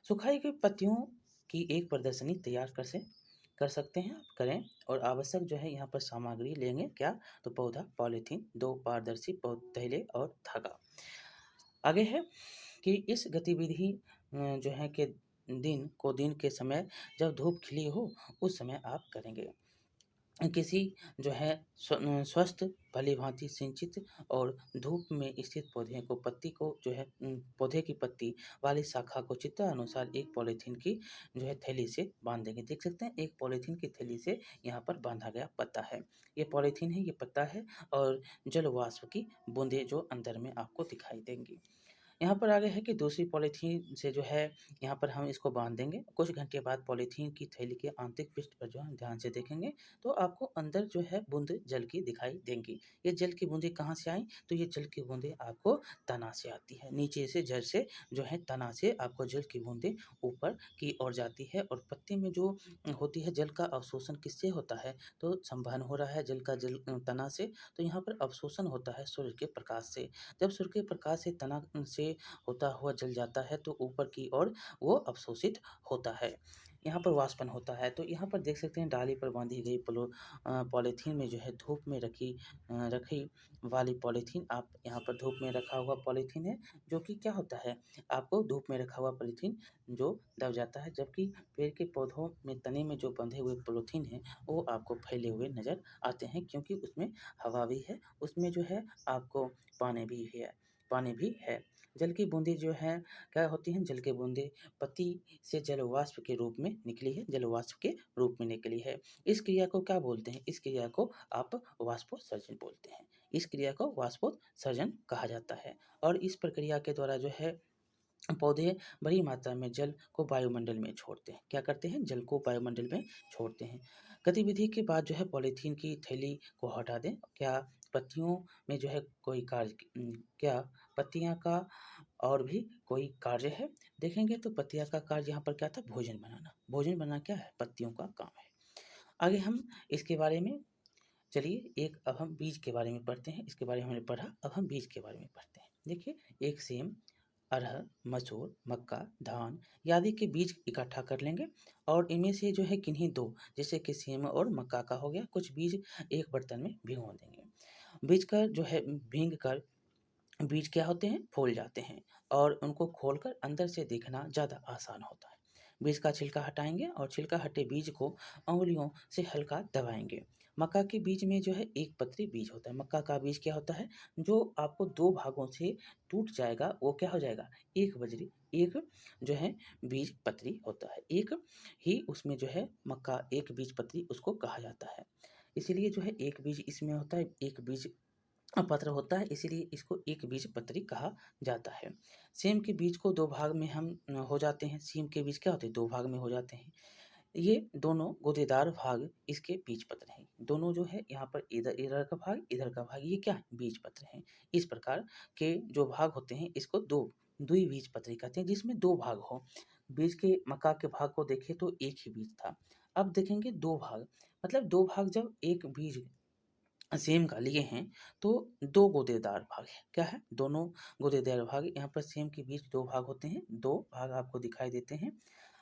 सुखाई गई पत्तियों की एक प्रदर्शनी तैयार कर सकते हैं, करें। और आवश्यक जो है यहाँ पर सामग्री लेंगे क्या, तो पौधा, पॉलीथीन, 2 पारदर्शी थैले और धागा। आगे है कि इस गतिविधि जो है कि दिन के समय जब धूप खिली हो उस समय आप करेंगे। किसी जो है स्वस्थ भली-भाँति सिंचित और धूप में स्थित पौधे को पत्ती को जो है पौधे की पत्ती वाली शाखा को चित्रानुसार एक पॉलीथीन की जो है थैली से बाँध देंगे। देख सकते हैं एक पॉलीथीन की थैली से यहाँ पर बाँधा गया पत्ता है। ये पॉलीथीन है, ये पत्ता है और जल वाष्प की बूँदें जो अंदर में आपको दिखाई देंगी। यहाँ पर आगे है कि दूसरी पॉलीथीन से जो है यहाँ पर हम इसको बाँध देंगे। कुछ घंटे बाद पॉलीथीन की थैली के आंतरिक पृष्ठ पर जो हम ध्यान से देखेंगे तो आपको अंदर जो है बूँद जल की दिखाई देंगी। ये जल की बूँदें कहाँ से आई? तो ये जल की बूँदें आपको तना से आती है। नीचे से जड़ से जो है तना से आपको जल की बूँदें ऊपर की ओर जाती है और पत्ते में जो होती है जल का अवशोषण किससे होता है? तो संवहन हो रहा है जल तना से, तो यहाँ पर अवशोषण होता है सूर्य के प्रकाश से। जब सूर्य के प्रकाश से तना से होता हुआ जल जाता है तो ऊपर की ओर वो अवशोषित होता है। यहाँ पर वाष्पन होता है, तो यहाँ पर देख सकते हैं डाली पर बाँधी गई पॉलीथीन में जो है धूप में रखी वाली पॉलीथीन, आप यहाँ पर धूप में रखा हुआ पॉलीथीन है, जो कि क्या होता है, आपको धूप में रखा हुआ पॉलीथीन जो दब जाता है, जबकि पेड़ के पौधों में तने में जो बंधे हुए पॉलीथीन हैं, वो आपको फैले हुए नज़र आते हैं क्योंकि उसमें हवा भी है, उसमें जो है आपको पानी भी है। जल की बूँदें जो हैं क्या होती हैं, जल की बूँदें पत्ती से जल वाष्प के रूप में निकली है, जल वाष्प के रूप में निकली है। इस क्रिया को क्या बोलते हैं? इस क्रिया को आप वाष्पोत्सर्जन बोलते हैं। इस क्रिया को वाष्पोत्सर्जन कहा जाता है और इस प्रक्रिया के द्वारा जो है पौधे बड़ी मात्रा में जल को वायुमंडल में छोड़ते हैं। क्या करते हैं? जल को वायुमंडल में छोड़ते हैं। गतिविधि के बाद जो है पॉलीथीन की थैली को हटा दें। क्या पत्तियों में जो है क्या पत्तियाँ का और भी कोई कार्य है? देखेंगे तो पत्तियाँ का कार्य यहाँ पर क्या था? भोजन बनाना। भोजन बनाना क्या है? पत्तियों का काम है। आगे हम इसके बारे में चलिए एक अब हम बीज के बारे में पढ़ते हैं। इसके बारे में हमने पढ़ा, अब हम बीज के बारे में पढ़ते हैं। देखिए एक सेम, अरहर, मसूर, मक्का, धान ये आदि के बीज इकट्ठा कर लेंगे और इनमें से जो है किन्हीं 2 जैसे कि सेम और मक्का का हो गया, कुछ बीज एक बर्तन में भिगो देंगे। बीज कर जो है भीग कर बीज क्या होते हैं? फूल जाते हैं और उनको खोलकर अंदर से देखना ज़्यादा आसान होता है। बीज का छिलका हटाएंगे और छिलका हटे बीज को उंगलियों से हल्का दबाएंगे। मक्का के बीज में जो है एक पत्री बीज होता है। मक्का का बीज क्या होता है, जो आपको दो भागों से टूट जाएगा वो क्या हो जाएगा, एक बजरी, एक जो है बीज पत्री होता है। एक ही उसमें जो है मक्का एक बीज पत्री उसको कहा जाता है। इसीलिए जो है एक बीज इसमें होता है, एक बीज पत्र होता है, इसीलिए इसको एक बीज पत्री कहा जाता है। सेम के बीज को दो भाग में हम हो जाते हैं। सेम के बीज क्या होते हैं, दो भाग में हो जाते हैं। ये दोनों गूदेदार भाग इसके बीज पत्र हैं। दोनों जो है यहाँ पर इधर इधर का भाग, इधर का भाग, ये क्या है, बीज पत्र हैं। इस प्रकार के जो भाग होते हैं इसको दो द्विबीजपत्री कहते हैं, जिसमें दो भाग हो। बीज के मक्का के भाग को देखें तो एक ही बीज था। अब देखेंगे दो भाग, मतलब दो भाग जब एक बीज सेम का लिए हैं तो दो गूदेदार भाग है। क्या है, दोनों गूदेदार भाग। यहाँ पर सेम के बीच दो भाग होते हैं, दो भाग आपको दिखाई देते हैं।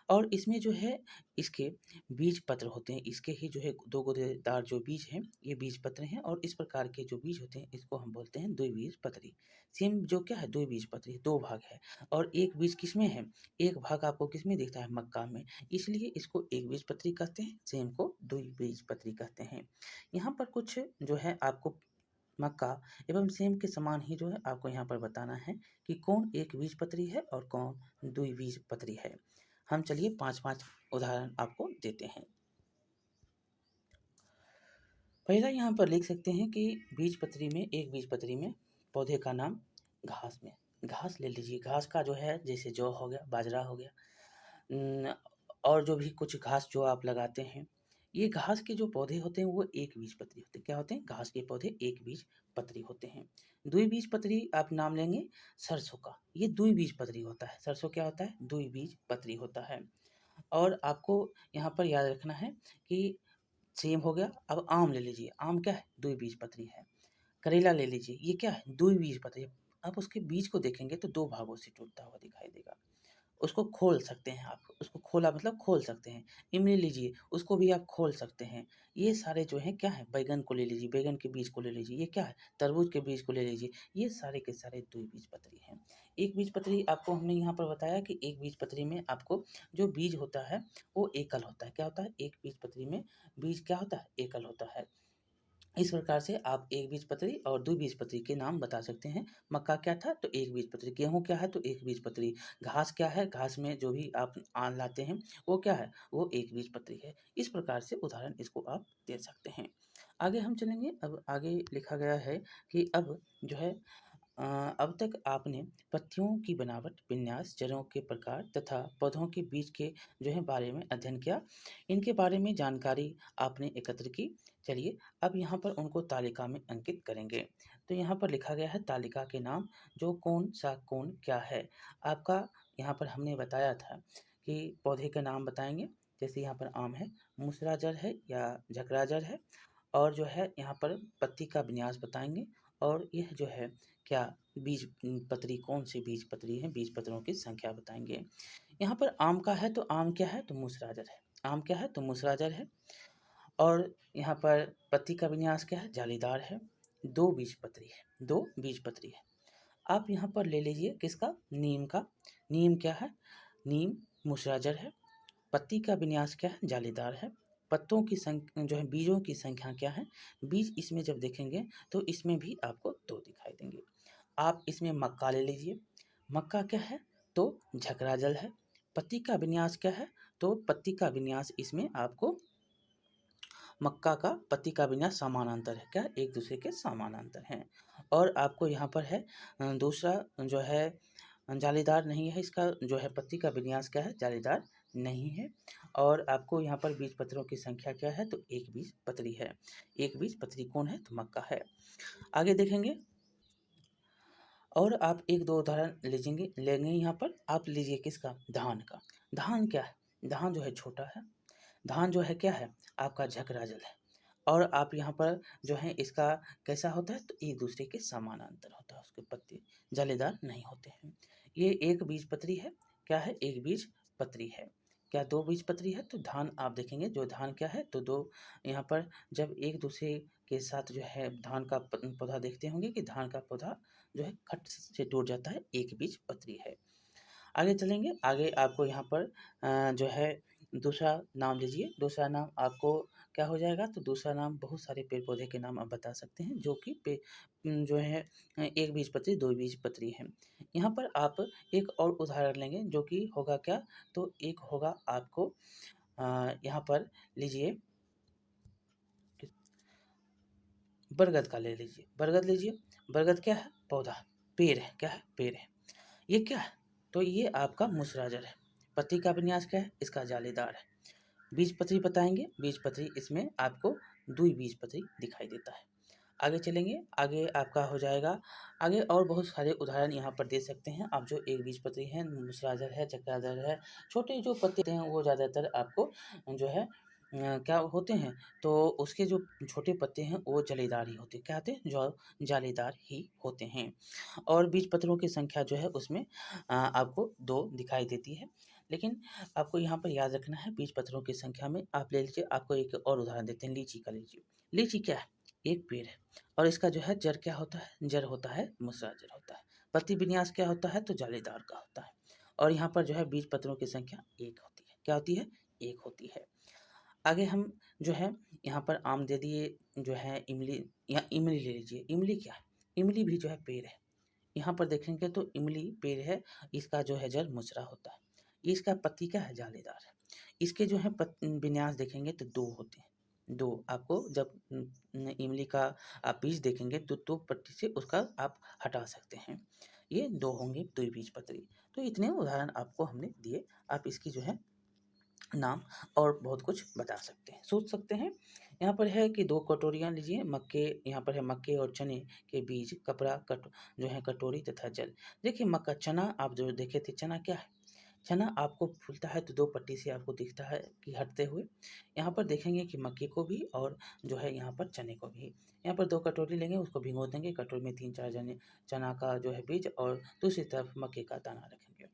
और इसमें जो है इसके बीज पत्र होते हैं। इसके ही जो है दो गूदेदार जो बीज हैं ये बीज पत्र हैं। और इस प्रकार के जो बीज होते हैं इसको हम बोलते हैं द्विबीजपत्री। सेम जो क्या है, द्विबीजपत्री, दो भाग है। और एक बीज किसमें है, एक भाग आपको किसमें दिखता है, मक्का में, इसलिए इसको एक बीजपत्री कहते हैं, सेम को द्विबीजपत्री कहते हैं। यहाँ पर कुछ जो है आपको मक्का एवं सेम के समान ही जो है आपको यहाँ पर बताना है कि कौन एक बीजपत्री है और कौन द्विबीजपत्री है। हम चलिए 5-5 उदाहरण आपको देते हैं। पहला यहाँ पर लिख सकते हैं कि बीजपत्री में, एक बीजपत्री में पौधे का नाम घास में, घास ले लीजिए। घास का जो है जैसे जौ हो गया, बाजरा हो गया, और जो भी कुछ घास जो आप लगाते हैं, ये घास के जो पौधे होते हैं वो एक बीजपत्री होते हैं। क्या होते हैं, घास के पौधे एक बीजपत्री होते हैं। द्विबीजपत्री आप नाम लेंगे सरसों का, ये द्विबीजपत्री होता है। सरसों क्या होता है, द्विबीजपत्री होता है। और आपको यहाँ पर याद रखना है कि सेम हो गया। अब आम ले लीजिए, आम क्या है, द्विबीजपत्री है। करेला ले लीजिए, ये क्या है, द्विबीजपत्री। आप उसके बीज को देखेंगे तो दो भागों से टूटता हुआ दिखाई देगा। उसको खोल सकते हैं आप, उसको खोला मतलब खोल सकते हैं। इमली लीजिए, उसको भी आप खोल सकते हैं। ये सारे जो हैं क्या है, बैगन को ले लीजिए, बैगन के बीज को ले लीजिए, ये क्या है, तरबूज के बीज को ले लीजिए, ये सारे के सारे द्विबीजपत्री हैं। एक बीजपत्री आपको हमने यहाँ पर बताया कि एक बीजपत्री में आपको जो बीज होता है वो एकल होता है। क्या होता है, एक बीजपत्री में बीज क्या होता है, एकल होता है। इस प्रकार से आप एक बीजपत्री और द्विबीजपत्री के नाम बता सकते हैं। मक्का क्या था, तो एक बीजपत्री। गेहूं क्या है, तो एक बीजपत्री। घास क्या है, घास में जो भी आप आन लाते हैं वो क्या है, वो एक बीजपत्री है। इस प्रकार से उदाहरण इसको आप दे सकते हैं। आगे हम चलेंगे। अब आगे लिखा गया है कि अब जो है अब तक आपने पत्तियों की बनावट, विन्यास, जड़ों के प्रकार तथा पौधों के बीज के जो है बारे में अध्ययन किया। इनके बारे में जानकारी आपने एकत्र की। चलिए अब यहाँ पर उनको तालिका में अंकित करेंगे। तो यहाँ पर लिखा गया है तालिका के नाम, जो कौन सा कौन क्या है। आपका यहाँ पर हमने बताया था कि पौधे का नाम बताएंगे। जैसे यहाँ पर आम है, मूसरा जड़ है या झकरा जड़ है। और जो है यहाँ पर पत्ती का विन्यास बताएंगे। और यह जो है क्या बीज पत्री, कौन सी बीज पत्री है, बीज पत्रों की संख्या बताएंगे। यहाँ पर आम का है तो आम क्या है, तो मूसराजर है। आम क्या है, तो मूसराजर है। और यहाँ पर पत्ती का विन्यास क्या है, जालीदार है। दो बीज पत्री है, दो बीज पत्री है। आप यहाँ पर ले लीजिए किसका, नीम का। नीम क्या है, नीम मूसराजर है। पत्ती का विन्यास क्या है, जालीदार है। पत्तों की संख्या जो है, बीजों की संख्या क्या है, बीज इसमें जब देखेंगे तो इसमें भी आपको दो दिखाई देंगे। आप इसमें मक्का ले लीजिए। मक्का क्या है, तो झकरा जल है। पत्ती का विन्यास क्या है, तो पत्ती का विन्यास इसमें आपको मक्का का पत्ती का विन्यास समानांतर है। क्या, एक दूसरे के समानांतर हैं। और आपको यहाँ पर है दूसरा जो है जालीदार नहीं है, इसका जो है पत्ती का विन्यास क्या है, जालीदार नहीं है। और आपको यहाँ पर बीज पत्रों की संख्या क्या है, तो एक बीज पत्री है। एक बीज पत्री कौन है, तो मक्का है। आगे देखेंगे और आप एक दो उदाहरण लेंगे यहाँ पर। आप लीजिए किसका, धान का। धान क्या है, धान जो है छोटा है। धान जो है क्या है, आपका झकरा जल है। और आप यहाँ पर जो है इसका कैसा होता है, तो एक दूसरे के समानांतर होता है, उसके पत्ते जालीदार नहीं होते हैं। ये एक बीज पत्री है। क्या है, एक बीज पत्री है। क्या दो बीज पत्री है, तो धान आप देखेंगे, जो धान क्या है, तो दो। यहाँ पर जब एक दूसरे के साथ जो है धान का पौधा देखते होंगे कि धान का पौधा जो है खट से टूट जाता है, एक बीज पत्री है। आगे चलेंगे, आगे आपको यहाँ पर जो है दूसरा नाम लीजिए। दूसरा नाम आपको क्या हो जाएगा, तो दूसरा नाम बहुत सारे पेड़-पौधे के नाम आप बता सकते हैं जो कि जो है एक बीजपत्री, दो बीजपत्री हैं। यहाँ पर आप एक और उदाहरण लेंगे जो कि होगा क्या, तो एक होगा आपको यहाँ पर लीजिए बरगद का ले लीजिए, बरगद लीजिए। बरगद क्या है, पौधा, पेड़ है, क्या है, पेड़ है। ये क्या है, तो ये आपका मूसराजर है। पत्ती का विन्यास क्या है, इसका जालीदार है। बीजपत्री बताएंगे, बीजपत्री इसमें आपको दुई बीजपत्री दिखाई देता है। आगे चलेंगे, आगे आपका हो जाएगा, आगे और बहुत सारे उदाहरण यहाँ पर दे सकते हैं आप, जो एक बीजपत्री है, मूसराजर है, चक्रधर है। छोटे जो पत्ते हैं वो ज़्यादातर आपको जो है क्या होते हैं, तो उसके जो छोटे पत्ते हैं वो जलीदार ही होते हैं। क्या होते हैं, जो जालीदार ही होते हैं। और बीजपत्रों की संख्या जो है उसमें आपको 2 दिखाई देती है। लेकिन आपको यहाँ पर याद रखना है, बीजपत्रों की संख्या में आप ले लीजिए। आपको एक और उदाहरण देते हैं, लीची का लीजिए। लीची क्या है, एक पेड़ है और इसका जो है जड़ क्या होता है, जड़ होता है मूसराजर होता है। पत्ती विन्यास क्या होता है, तो जालीदार का होता है। और यहाँ पर जो है बीजपत्रों की संख्या 1 होती है। क्या होती है, 1 होती है। आगे हम जो है यहाँ पर आम दे दिए, जो है इमली, या इमली ले लीजिए। इमली क्या है, इमली भी जो है पेड़ है। यहाँ पर देखेंगे तो इमली पेड़ है, इसका जो है जड़ मुचरा होता है। इसका पत्ती क्या है, जालीदार है। इसके जो है विन्यास देखेंगे तो 2 होते हैं। 2 आपको जब इमली का आप बीज देखेंगे तो 2 पत्ती से उसका आप हटा सकते हैं। ये 2 होंगे द्विबीजपत्री। तो इतने उदाहरण आपको हमने दिए। आप इसकी जो है नाम और बहुत कुछ बता सकते हैं, सोच सकते हैं। यहाँ पर है कि 2 कटोरियाँ लीजिए, मक्के, यहाँ पर है मक्के और चने के बीज, कपड़ा, जो है कटोरी तथा जल। देखिए मक्का, चना आप जो देखे थे, चना क्या है? चना आपको फूलता है तो 2 पट्टी से आपको दिखता है कि हटते हुए। यहाँ पर देखेंगे कि मक्के को भी और जो है यहाँ पर चने को भी। यहाँ पर 2 कटोरी लेंगे, उसको भिगो देंगे। कटोरी में 3-4 जने चना का जो है बीज और दूसरी तरफ मक्के का दाना रखेंगे।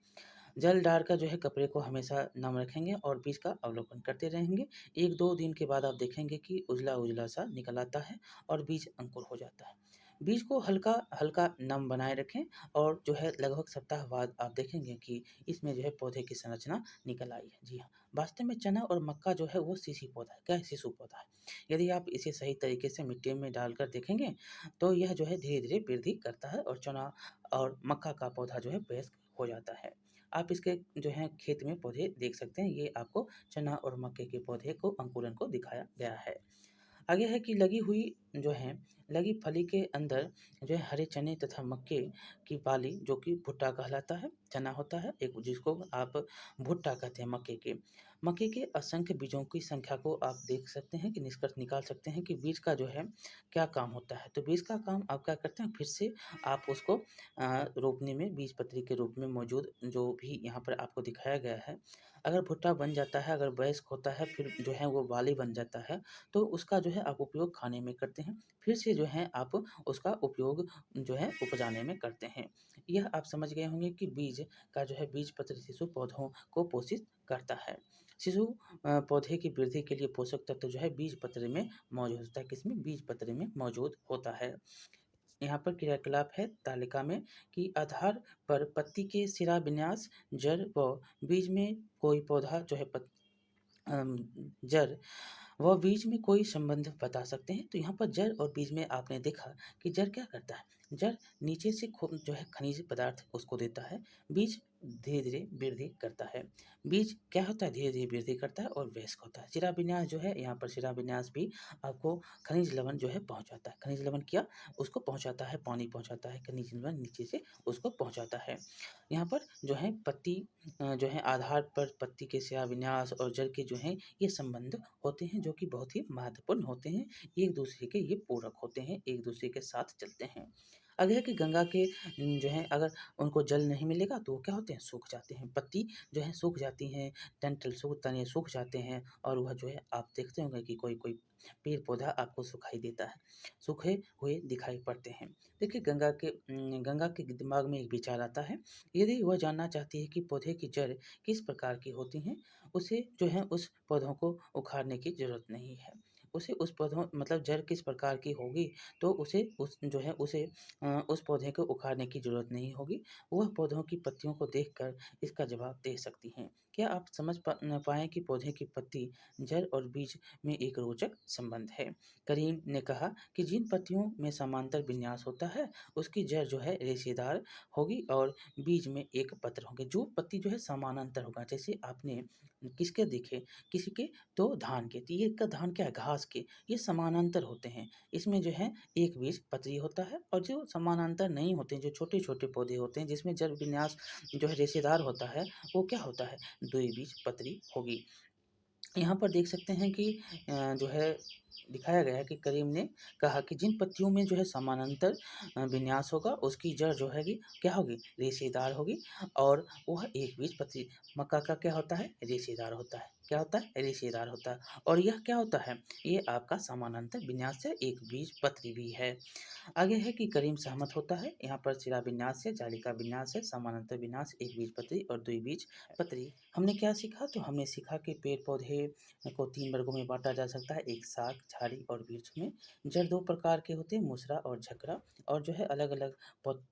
जल डालकर जो है कपड़े को हमेशा नम रखेंगे और बीज का अवलोकन करते रहेंगे। 1-2 दिन के बाद आप देखेंगे कि उजला-उजला सा निकल आता है और बीज अंकुर हो जाता है। बीज को हल्का-हल्का नम बनाए रखें और जो है लगभग सप्ताह बाद आप देखेंगे कि इसमें जो है पौधे की संरचना निकल आई है। जी हाँ, वास्तव में चना और मक्का जो है वो सीसी पौधा है। क्या है, शिशु पौधा है। यदि आप इसे सही तरीके से मिट्टी में डालकर देखेंगे तो यह जो है धीरे-धीरे वृद्धि करता है और चना और मक्का का पौधा जो है वयस्क हो जाता है। आप इसके जो है खेत में पौधे देख सकते हैं। ये आपको चना और मक्के के पौधे को अंकुरन को दिखाया गया है। आगे है कि लगी हुई जो है लगी फली के अंदर जो है हरे चने तथा मक्के की बाली, जो कि भुट्टा कहलाता है। चना होता है एक, जिसको आप भुट्टा कहते हैं मक्के के। मक्के के असंख्य बीजों की संख्या को आप देख सकते हैं कि निष्कर्ष निकाल सकते हैं कि बीज का जो है क्या काम होता है। तो बीज का काम आप क्या करते हैं, फिर से आप उसको रोपने में बीजपत्री के रूप में मौजूद जो भी यहाँ पर आपको दिखाया गया है, अगर भुट्टा बन जाता है, अगर वयस्क होता है, फिर जो है वो बाली बन जाता है, तो उसका जो है आप उपयोग खाने में करते हैं। फिर से जो है आप उसका उपयोग जो है उपजाने में करते हैं। यह आप समझ गए होंगे कि बीज का जो है बीजपत्र शिशु पौधों को पोषित करता है। शिशु पौधे की वृद्धि के लिए पोषक तत्व जो है बीजपत्र में मौजूद होता है। किसमें, बीजपत्र में मौजूद होता है। यहाँ पर क्रियाकलाप है तालिका में कि आधार पर पत्ती के सिरा विन्यास, जड़ व बीज में कोई पौधा जो है अम, जड़ वह बीज में कोई संबंध बता सकते हैं। तो यहाँ पर जड़ और बीज में आपने देखा कि जड़ क्या करता है, जड़ नीचे से खूब जो है खनिज पदार्थ उसको देता है। बीज धीरे धीरे वृद्धि करता है। बीज क्या होता है, धीरे धीरे वृद्धि करता है और वयस्क होता है। शिराविन्यास जो है, यहाँ पर शिराविन्यास भी आपको खनिज लवण जो है पहुँचाता है। खनिज लवण क्या, उसको पहुँचाता है, पानी पहुँचाता है, खनिज लवण नीचे से उसको पहुँचाता है। यहाँ पर जो है पत्ती जो है आधार पर पत्ती के शिराविन्यास और जड़ के जो हैं ये संबंध होते हैं, जो कि बहुत ही महत्वपूर्ण होते हैं। एक दूसरे के ये पूरक होते हैं, एक दूसरे के साथ चलते हैं। अगर है कि गंगा के जो है अगर उनको जल नहीं मिलेगा तो वो क्या होते हैं, सूख जाते हैं। पत्ती जो है सूख जाती हैं, डंठल सूख, तने सूख जाते हैं और वह जो है आप देखते होंगे कि कोई-कोई पेड़-पौधा आपको सुखाई देता है, सूखे हुए दिखाई पड़ते हैं। देखिए गंगा के दिमाग में एक विचार आता है। यदि वह जानना चाहती है कि पौधे की जड़ किस प्रकार की होती हैं, उसे जो है उस पौधों को उखाड़ने की ज़रूरत नहीं है। उसे उस पौधों मतलब जड़ किस प्रकार की होगी, तो उसे उस जो है उसे उस पौधे को उखाड़ने की ज़रूरत नहीं होगी। वह पौधों की पत्तियों को देखकर इसका जवाब दे सकती हैं। क्या आप समझ पाएँ कि पौधे की पत्ती, जड़ और बीज में एक रोचक संबंध है? करीम ने कहा कि जिन पत्तियों में समांतर विन्यास होता है, उसकी जड़ जो है रेशेदार होगी और बीज में एक पत्र होंगे। जो पत्ती जो है समानांतर होगा, जैसे आपने किसके देखे, किसी के तो धान के, तो ये का धान क्या है, घास के, ये समानांतर होते हैं। इसमें जो है एक बीज पत्री होता है और जो समानांतर नहीं होते हैं, जो छोटे-छोटे पौधे होते हैं जिसमें जड़ विन्यास जो है रेशेदार होता है, वो क्या होता है, द्विबीजपत्री होगी। यहाँ पर देख सकते हैं कि जो है दिखाया गया है कि करीम ने कहा कि जिन पत्तियों में जो है समानांतर विन्यास होगा, उसकी जड़ जो हैगी क्या होगी, रेशेदार होगी और वह एकबीजपत्री। मक्का का क्या होता है, रेशेदार होता है। क्या होता है, रेशेदार होता है। और यह क्या होता है, ये आपका समानांतर विन्यास से एकबीजपत्री भी है। आगे है कि करीम सहमत होता है। यहाँ पर शिरा विन्यास है, जालिका विन्यास है, समानांतर विन्यास, एकबीजपत्री और द्विबीजपत्री। हमने क्या सीखा, तो हमने सीखा कि पेड़ पौधे को 3 वर्गों में बाँटा जा सकता है, एक साग, झाड़ी और वृक्ष में। जड़ 2 प्रकार के होते हैं, मूसरा और झकरा, और जो है अलग-अलग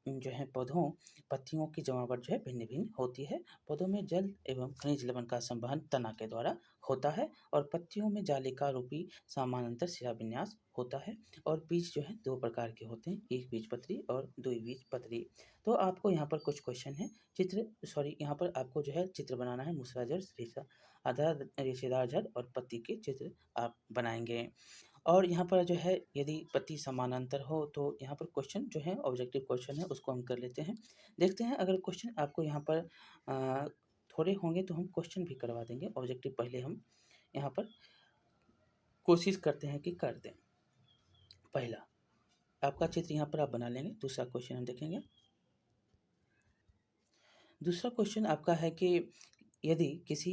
जो है पौधों पत्तियों की जमावट जो है भिन्न-भिन्न होती है। पौधों में जल एवं खनिज लवण का संवहन तना के द्वारा होता है और पत्तियों में जालिका रूपी समानांतर शिरा विन्यास होता है। और बीज जो है 2 प्रकार के होते हैं, एकबीजपत्री और द्विबीजपत्री। तो आपको यहाँ पर कुछ क्वेश्चन हैं, यहाँ पर आपको जो है चित्र बनाना है, मूसरा जड़, रेशा आधार, रेशेदार जड़ और पत्ती के चित्र आप बनाएँगे। और यहाँ पर जो है यदि पत्ती समानांतर हो तो यहाँ पर क्वेश्चन जो है ऑब्जेक्टिव क्वेश्चन है, उसको हम कर लेते हैं। देखते हैं अगर क्वेश्चन आपको यहाँ पर थोड़े होंगे तो हम क्वेश्चन भी करवा देंगे। ऑब्जेक्टिव पहले हम यहाँ पर कोशिश करते हैं कि कर दें। पहला आपका चित्र यहाँ पर आप बना लेंगे, दूसरा क्वेश्चन हम देखेंगे। दूसरा क्वेश्चन आपका है कि यदि किसी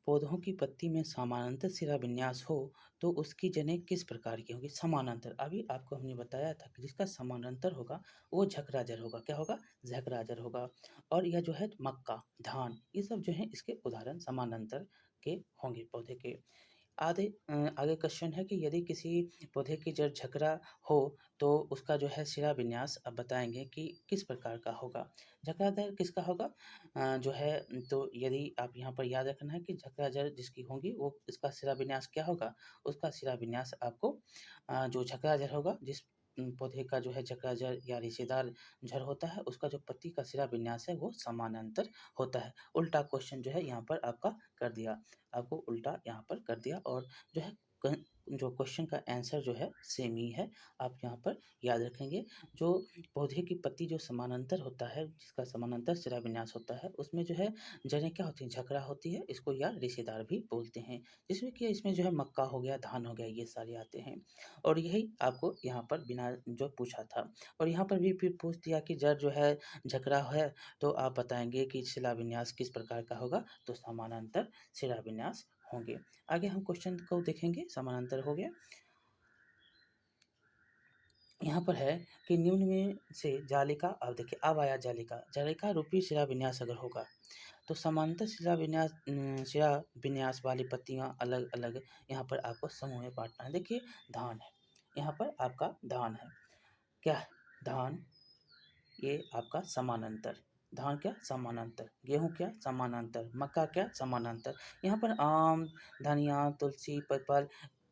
पौधों की पत्ती में समानांतर शिरा विन्यास हो तो उसकी जड़ें किस प्रकार की होंगी, समानांतर। अभी आपको हमने बताया था कि जिसका समानांतर होगा वो झकरा जड़ होगा। क्या होगा, झकरा जड़ होगा। और यह जो है मक्का, धान, ये सब जो है इसके उदाहरण समानांतर के होंगे पौधे के। आगे क्वेश्चन है कि यदि किसी पौधे की जड़ झकरा हो तो उसका जो है शिरा विन्यास अब बताएँगे कि किस प्रकार का होगा। झकरा जड़ किसका होगा, जो है तो यदि आप यहाँ पर याद रखना है कि झकरा जड़ जिसकी होंगी वो इसका शिरा विन्यास क्या होगा, उसका शिरा विन्यास आपको जो झकरा जड़ होगा, जिस पौधे का जो है झकरा जड़ या रेशेदार जड़ होता है, उसका जो पत्ती का शिरा विन्यास है वो समानांतर होता है। उल्टा क्वेश्चन जो है यहाँ पर आपका कर दिया, आपको उल्टा यहाँ पर कर दिया और जो है जो क्वेश्चन का आंसर जो है सेम ही है। आप यहाँ पर याद रखेंगे, जो पौधे की पत्ती जो समानांतर होता है, जिसका समानांतर शिरा विन्यास होता है, उसमें जो है जड़ें क्या होती हैं, झकरा होती है, इसको या रेशेदार भी बोलते हैं। जिसमें कि इसमें जो है मक्का हो गया, धान हो गया, ये सारे आते हैं। और यही आपको यहाँ पर बिना जो पूछा था। और यहाँ पर भी फिर पूछ दिया कि जड़ जो है झकरा है, तो आप बताएंगे कि शिला विन्यास किस प्रकार का होगा, तो समानांतर शिला विन्यास होंगे। आगे हम क्वेश्चन को देखेंगे, समानांतर हो गया। यहाँ पर है कि निम्न में से जालिका, अब देखिए अब आया जालिका, जालिका रूपी शिला विन्यास अगर होगा तो समांतर शिला विन्यास वाली पत्तियाँ अलग अलग यहाँ पर आपको समूह में बांटना है। देखिए धान है, यहाँ पर आपका धान है, क्या है? धान, ये आपका समानांतर, धान क्या समानांतर, गेहूँ क्या समानांतर, मक्का क्या समानांतर। यहाँ पर आम, धनिया,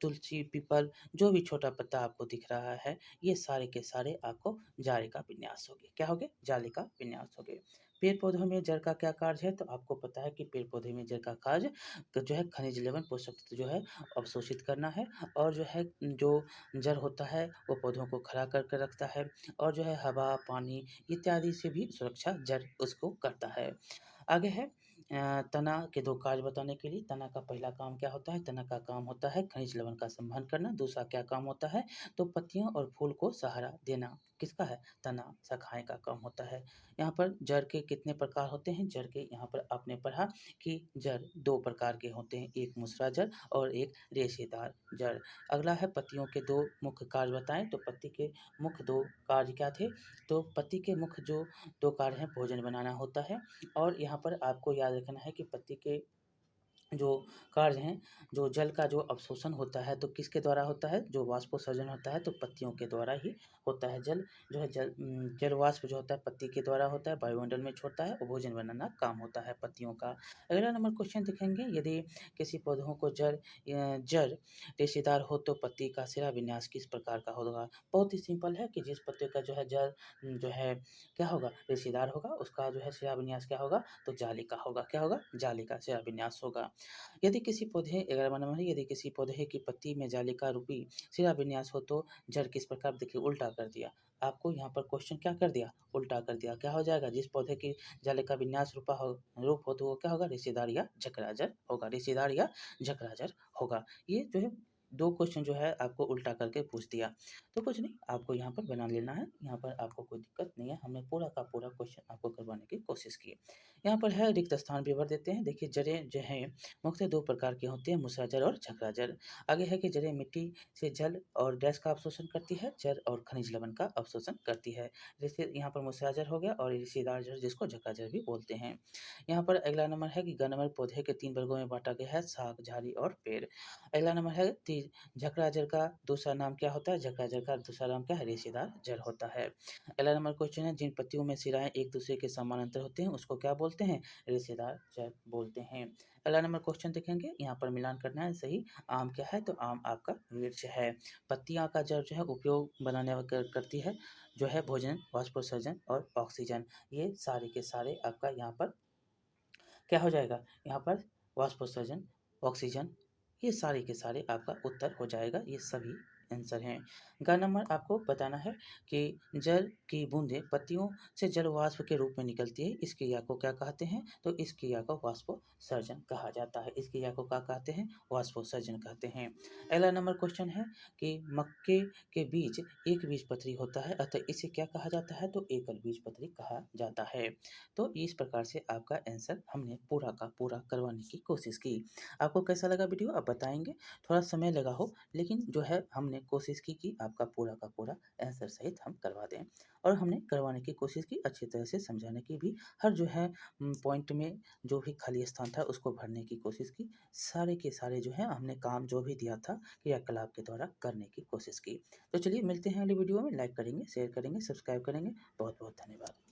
तुलसी पीपल जो भी छोटा पत्ता आपको दिख रहा है, ये सारे के सारे आपको जाली का विन्यास हो गए। क्या हो गए, जाली का विन्यास हो गए। पेड़ पौधों में जड़ का क्या कार्य है, तो आपको पता है कि पेड़ पौधे में जड़ का कार्य जो है खनिज लवण पोषक तत्व जो है अवशोषित करना है। और जो है जो जड़ होता है वो पौधों को खड़ा करके रखता है और जो है हवा, पानी इत्यादि से भी सुरक्षा जड़ उसको करता है। आगे है तना के 2 कार्य बताने के लिए। तना का पहला काम क्या होता है, तना का काम होता है खनिज लवण का संवहन करना। दूसरा क्या काम होता है, तो पत्तियों और फूल को सहारा देना। किसका है, तना, शाखाएँ का काम होता है। यहाँ पर जड़ के कितने प्रकार होते हैं, जड़ के यहाँ पर आपने पढ़ा कि जड़ 2 प्रकार के होते हैं, एक मूसरा जड़ और एक रेशेदार जड़। अगला है पत्तियों के 2 मुख्य कार्य बताएँ, तो पत्ती के मुख्य 2 कार्य क्या थे, तो पत्ती के मुख्य जो 2 कार्य हैं, भोजन बनाना होता है। और यहाँ पर आपको याद रखना है कि पत्ती के जो कार्य हैं, जो जल का जो अवशोषण होता है तो किसके द्वारा होता है, जो वाष्पोत्सर्जन होता है तो पत्तियों के द्वारा ही होता है। जल जो है जल वाष्प जो होता है पत्ती के द्वारा होता है, वायुमंडल में छोड़ता है और भोजन बनाना काम होता है पत्तियों का। अगला नंबर क्वेश्चन देखेंगे, यदि किसी पौधों को जड़ रेशेदार हो तो पत्ती का सिरा विन्यास किस प्रकार का होगा। बहुत ही सिंपल है कि जिस पत्ते का जो है जड़ जो है क्या होगा, रेशेदार होगा, उसका जो है सिरा विन्यास क्या होगा, तो जाली का होगा। क्या होगा, जाली का सिरा विन्यास होगा। यदि किसी पौधे 11वां नंबर है, यदि किसी पौधे की पत्ती में जालिका रूपी सिरा विन्यास हो तो जड़ किस प्रकार, देखिए उल्टा कर दिया आपको यहाँ पर क्वेश्चन, क्या कर दिया, उल्टा कर दिया। क्या हो जाएगा, जिस पौधे की जालिका विन्यास रूप हो तो वो क्या होगा, रेशेदार या झकराजर होगा, रेशेदार या झकराजर होगा। ये जो है दो क्वेश्चन जो है आपको उल्टा करके पूछ दिया, तो कुछ नहीं, आपको यहाँ पर बना लेना है, यहाँ पर आपको कोई दिक्कत नहीं है, हमने पूरा का पूरा क्वेश्चन आपको करवाने की कोशिश की। यहाँ पर है रिक्त स्थान भी भर देते हैं। देखिए जड़ें जो हैं मुख्यतः दो प्रकार की होती हैं, मूसराजर और झकराजर। आगे है कि जड़ें मिट्टी से जल और गैस का अवशोषण करती है, जड़ और खनिज लवण का अवशोषण करती है। जैसे यहाँ पर मूसराजर हो गया और रेशेदार जड़ जिसको झकराजर भी बोलते हैं। यहाँ पर अगला नंबर है कि ग नंबर पौधे के 3 वर्गों में बाँटा गया है, शाख, झाड़ी और पेड़। अगला नंबर है ती झकराजर का दूसरा नाम क्या होता है, झकराजर का दूसरा नाम क्या है, रेशेदार जड़ होता है। अगला नंबर क्वेश्चन है, जिन पत्तियों में सिराएँ एक दूसरे के समानांतर होते हैं उसको क्या बोलते हैं, रेशेदार जड़ बोलते हैं। अगला नंबर क्वेश्चन देखेंगे, यहाँ पर मिलान करना है सही। आम क्या है, तो आम आपका वृक्ष है। पत्तियां का जड़ जो है उपयोग बनाने करती है, जो है भोजन, वाष्पोत्सर्जन और ऑक्सीजन। ये सारे के सारे आपका यहाँ पर क्या हो जाएगा, यहाँ पर वाष्पोत्सर्जन, ऑक्सीजन, ये सारे के सारे आपका उत्तर हो जाएगा, ये सभी आंसर हैं। ग नंबर आपको बताना है कि जल की बूंदें पत्तियों से जल वाष्प के रूप में निकलती है, इस क्रिया को क्या कहते हैं, तो इस क्रिया को वाष्पोत्सर्जन कहा जाता है। इस क्रिया को क्या कहते हैं, वाष्पोत्सर्जन कहते हैं। अगला नंबर क्वेश्चन है कि मक्के के बीज एक बीजपत्री होता है, अतः इसे क्या कहा जाता है, तो एकल बीजपत्री कहा जाता है। तो इस प्रकार से आपका आंसर हमने पूरा का पूरा करवाने की कोशिश की। आपको कैसा लगा वीडियो आप बताएंगे, थोड़ा समय लगा हो, लेकिन जो है हमने कोशिश की कि आपका पूरा का पूरा आंसर सहित हम करवा दें, और हमने करवाने की कोशिश की, अच्छी तरह से समझाने की भी, हर जो है पॉइंट में जो भी खाली स्थान था उसको भरने की कोशिश की। सारे के सारे जो है हमने काम जो भी दिया था क्रियाकलाप के द्वारा करने की कोशिश की। तो चलिए मिलते हैं अगली वीडियो में, लाइक करेंगे, शेयर करेंगे, सब्सक्राइब करेंगे। बहुत बहुत धन्यवाद।